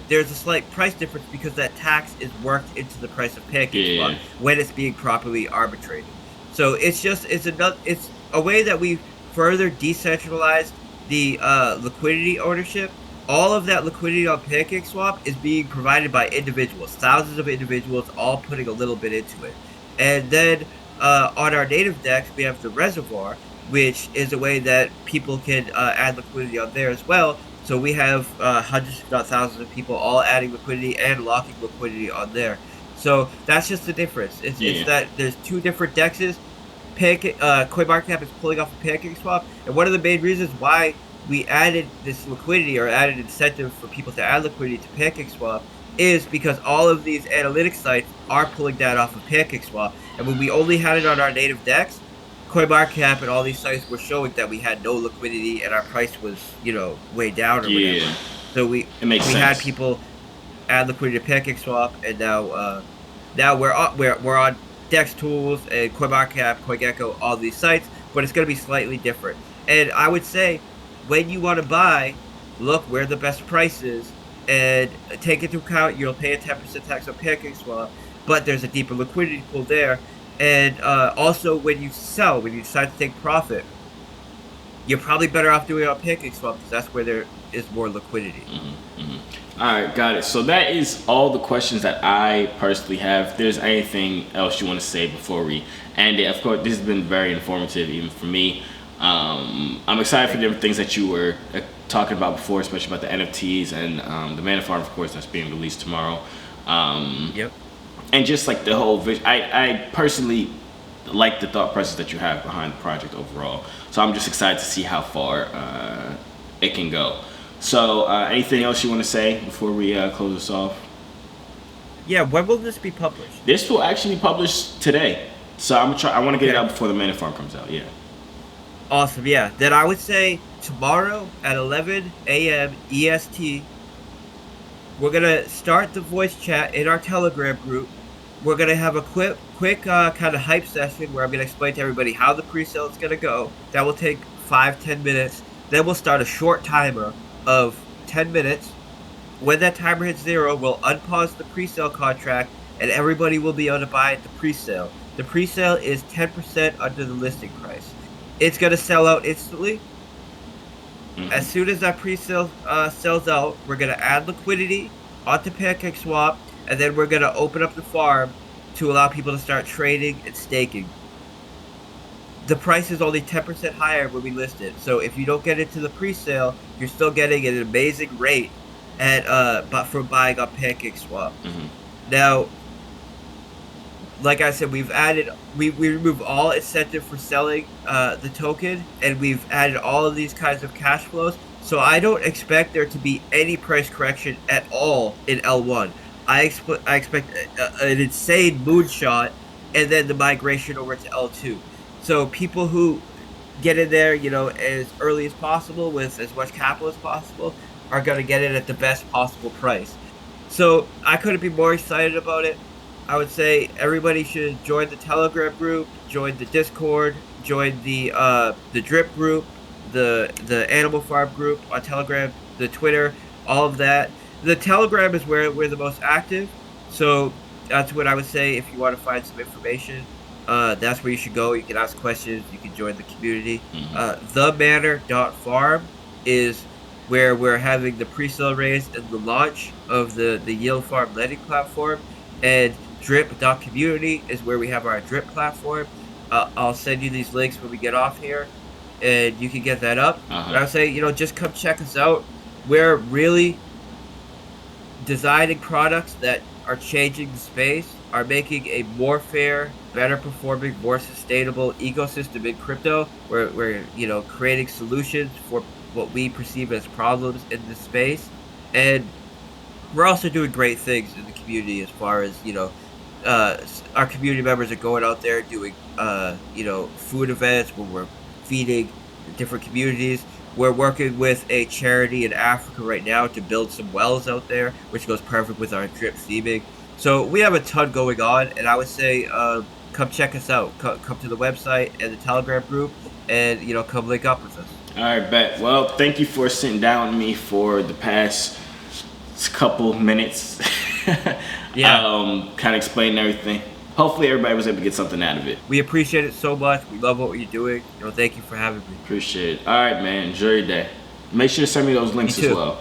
there's a slight price difference because that tax is worked into the price of PancakeSwap Yeah. when it's being properly arbitrated. So it's a way that we further decentralized the liquidity ownership. All of that liquidity on PancakeSwap is being provided by individuals, thousands of individuals, all putting a little bit into it. And then on our native DEX, we have the reservoir, which is a way that people can add liquidity on there as well. So we have hundreds, if not thousands, of people all adding liquidity and locking liquidity on there. So that's just the difference. It's Yeah. that there's two different dexes. CoinMarketCap is pulling off of PancakeSwap, and one of the main reasons why we added this liquidity or added incentive for people to add liquidity to PancakeSwap is because all of these analytics sites are pulling that off of PancakeSwap. And when we only had it on our native DEX, CoinMarketCap and all these sites were showing that we had no liquidity and our price was, way down or Yeah. whatever. So It makes we sense. had people add liquidity to PancakeSwap, and now we're on Dex Tools and CoinMarketCap, CoinGecko, all these sites, but it's going to be slightly different. And I would say when you want to buy, look where the best price is and take into account you'll pay a 10% tax on PancakeSwap, but there's a deeper liquidity pool there. And also, when you sell, when you decide to take profit, you're probably better off doing it on PancakeSwap because that's where there is more liquidity. All right, got it. So that is all the questions that I personally have. If there's anything else you want to say before we end it, of course, this has been very informative even for me. I'm excited for the different things that you were talking about before, especially about the NFTs and the Manor farm, of course, that's being released tomorrow. Yep. And just like the whole vision, I personally like the thought process that you have behind the project overall. So I'm just excited to see how far it can go. So anything else you want to say before we close this off? Yeah, when will this be published? This will actually be published today. So I'm gonna try. I want to get it Okay. out before the Manor farm comes out. Yeah. Awesome, yeah. Then I would say tomorrow at 11 a.m. EST, we're going to start the voice chat in our Telegram group. We're going to have a quick kind of hype session where I'm going to explain to everybody how the pre-sale is going to go. That will take 5-10 minutes. Then we'll start a short timer of 10 minutes. When that timer hits 0, we'll unpause the pre-sale contract and everybody will be able to buy at the pre-sale. The pre-sale is 10% under the listing price. It's going to sell out instantly. As soon as that pre-sale sells out, we're going to add liquidity onto PancakeSwap, and then we're going to open up the farm to allow people to start trading and staking. The price is only 10% higher when we list it. So if you don't get into the pre-sale, you're still getting an amazing rate but from buying on PancakeSwap. Now, like I said, we remove all incentive for selling the token, and we've added all of these kinds of cash flows. So I don't expect there to be any price correction at all in L1. I expect an insane moonshot, and then the migration over to L2. So people who get in there, as early as possible with as much capital as possible, are going to get it at the best possible price. So I couldn't be more excited about it. I would say everybody should join the Telegram group, join the Discord, join the Drip group, the Animal Farm group on Telegram, the Twitter, all of that. The Telegram is where we're the most active, so that's what I would say if you want to find some information. That's where you should go. You can ask questions. You can join the community. TheManor.farm is where we're having the pre-sale raise and the launch of the yield farm lending platform, and drip.community is where we have our drip platform. I'll send you these links when we get off here, and you can get that up. But I would say, just come check us out. We're really designing products that are changing the space, are making a more fair, better performing, more sustainable ecosystem in crypto. We're creating solutions for what we perceive as problems in this space, and we're also doing great things in the community as far as our community members are going out there doing food events where we're feeding different communities. We're working with a charity in Africa right now to build some wells out there, which goes perfect with our drip theming. So we have a ton going on, and I would say come check us out. Come to the website and the Telegram group, and come link up with us. All right, bet. Well, thank you for sitting down with me for the past couple minutes. Yeah. Kind of explaining everything. Hopefully everybody was able to get something out of it. We appreciate it so much. We love what you're doing. Thank you for having me. Appreciate it. All right, man. Enjoy your day. Make sure to send me those links as well.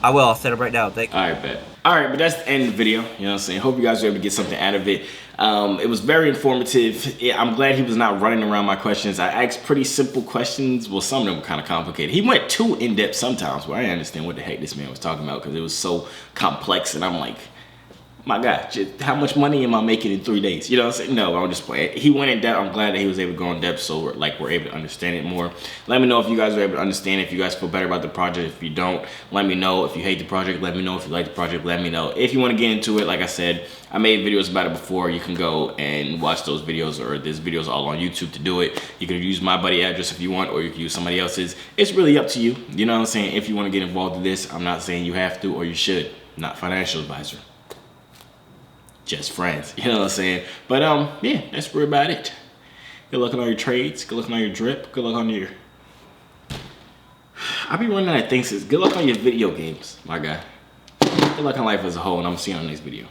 I will. I'll send them right now. Thank you. All right, bet. All right, but that's the end of the video. You know what I'm saying? Hope you guys were able to get something out of it. It was very informative. Yeah, I'm glad he was not running around my questions. I asked pretty simple questions. Well, some of them were kind of complicated. He went too in-depth sometimes where I didn't understand what the heck this man was talking about because it was so complex. And I'm like, my God, just how much money am I making in 3 days? You know what I'm saying? No, I'm just playing. He went in depth. I'm glad that he was able to go in depth so we're able to understand it more. Let me know if you guys are able to understand it, if you guys feel better about the project. If you don't, let me know. If you hate the project, let me know. If you like the project, let me know. If you want to get into it, like I said, I made videos about it before. You can go and watch those videos, or there's videos all on YouTube to do it. You can use my buddy address if you want, or you can use somebody else's. It's really up to you. You know what I'm saying? If you want to get involved in this, I'm not saying you have to or you should. I'm not a financial advisor. Just friends, you know what I'm saying? But yeah, that's really about it. Good luck on all your trades. Good luck on all your drip. Good luck on your... I be running out of things. Good luck on your video games, my guy. Good luck on life as a whole, and I'm seeing you on the next video.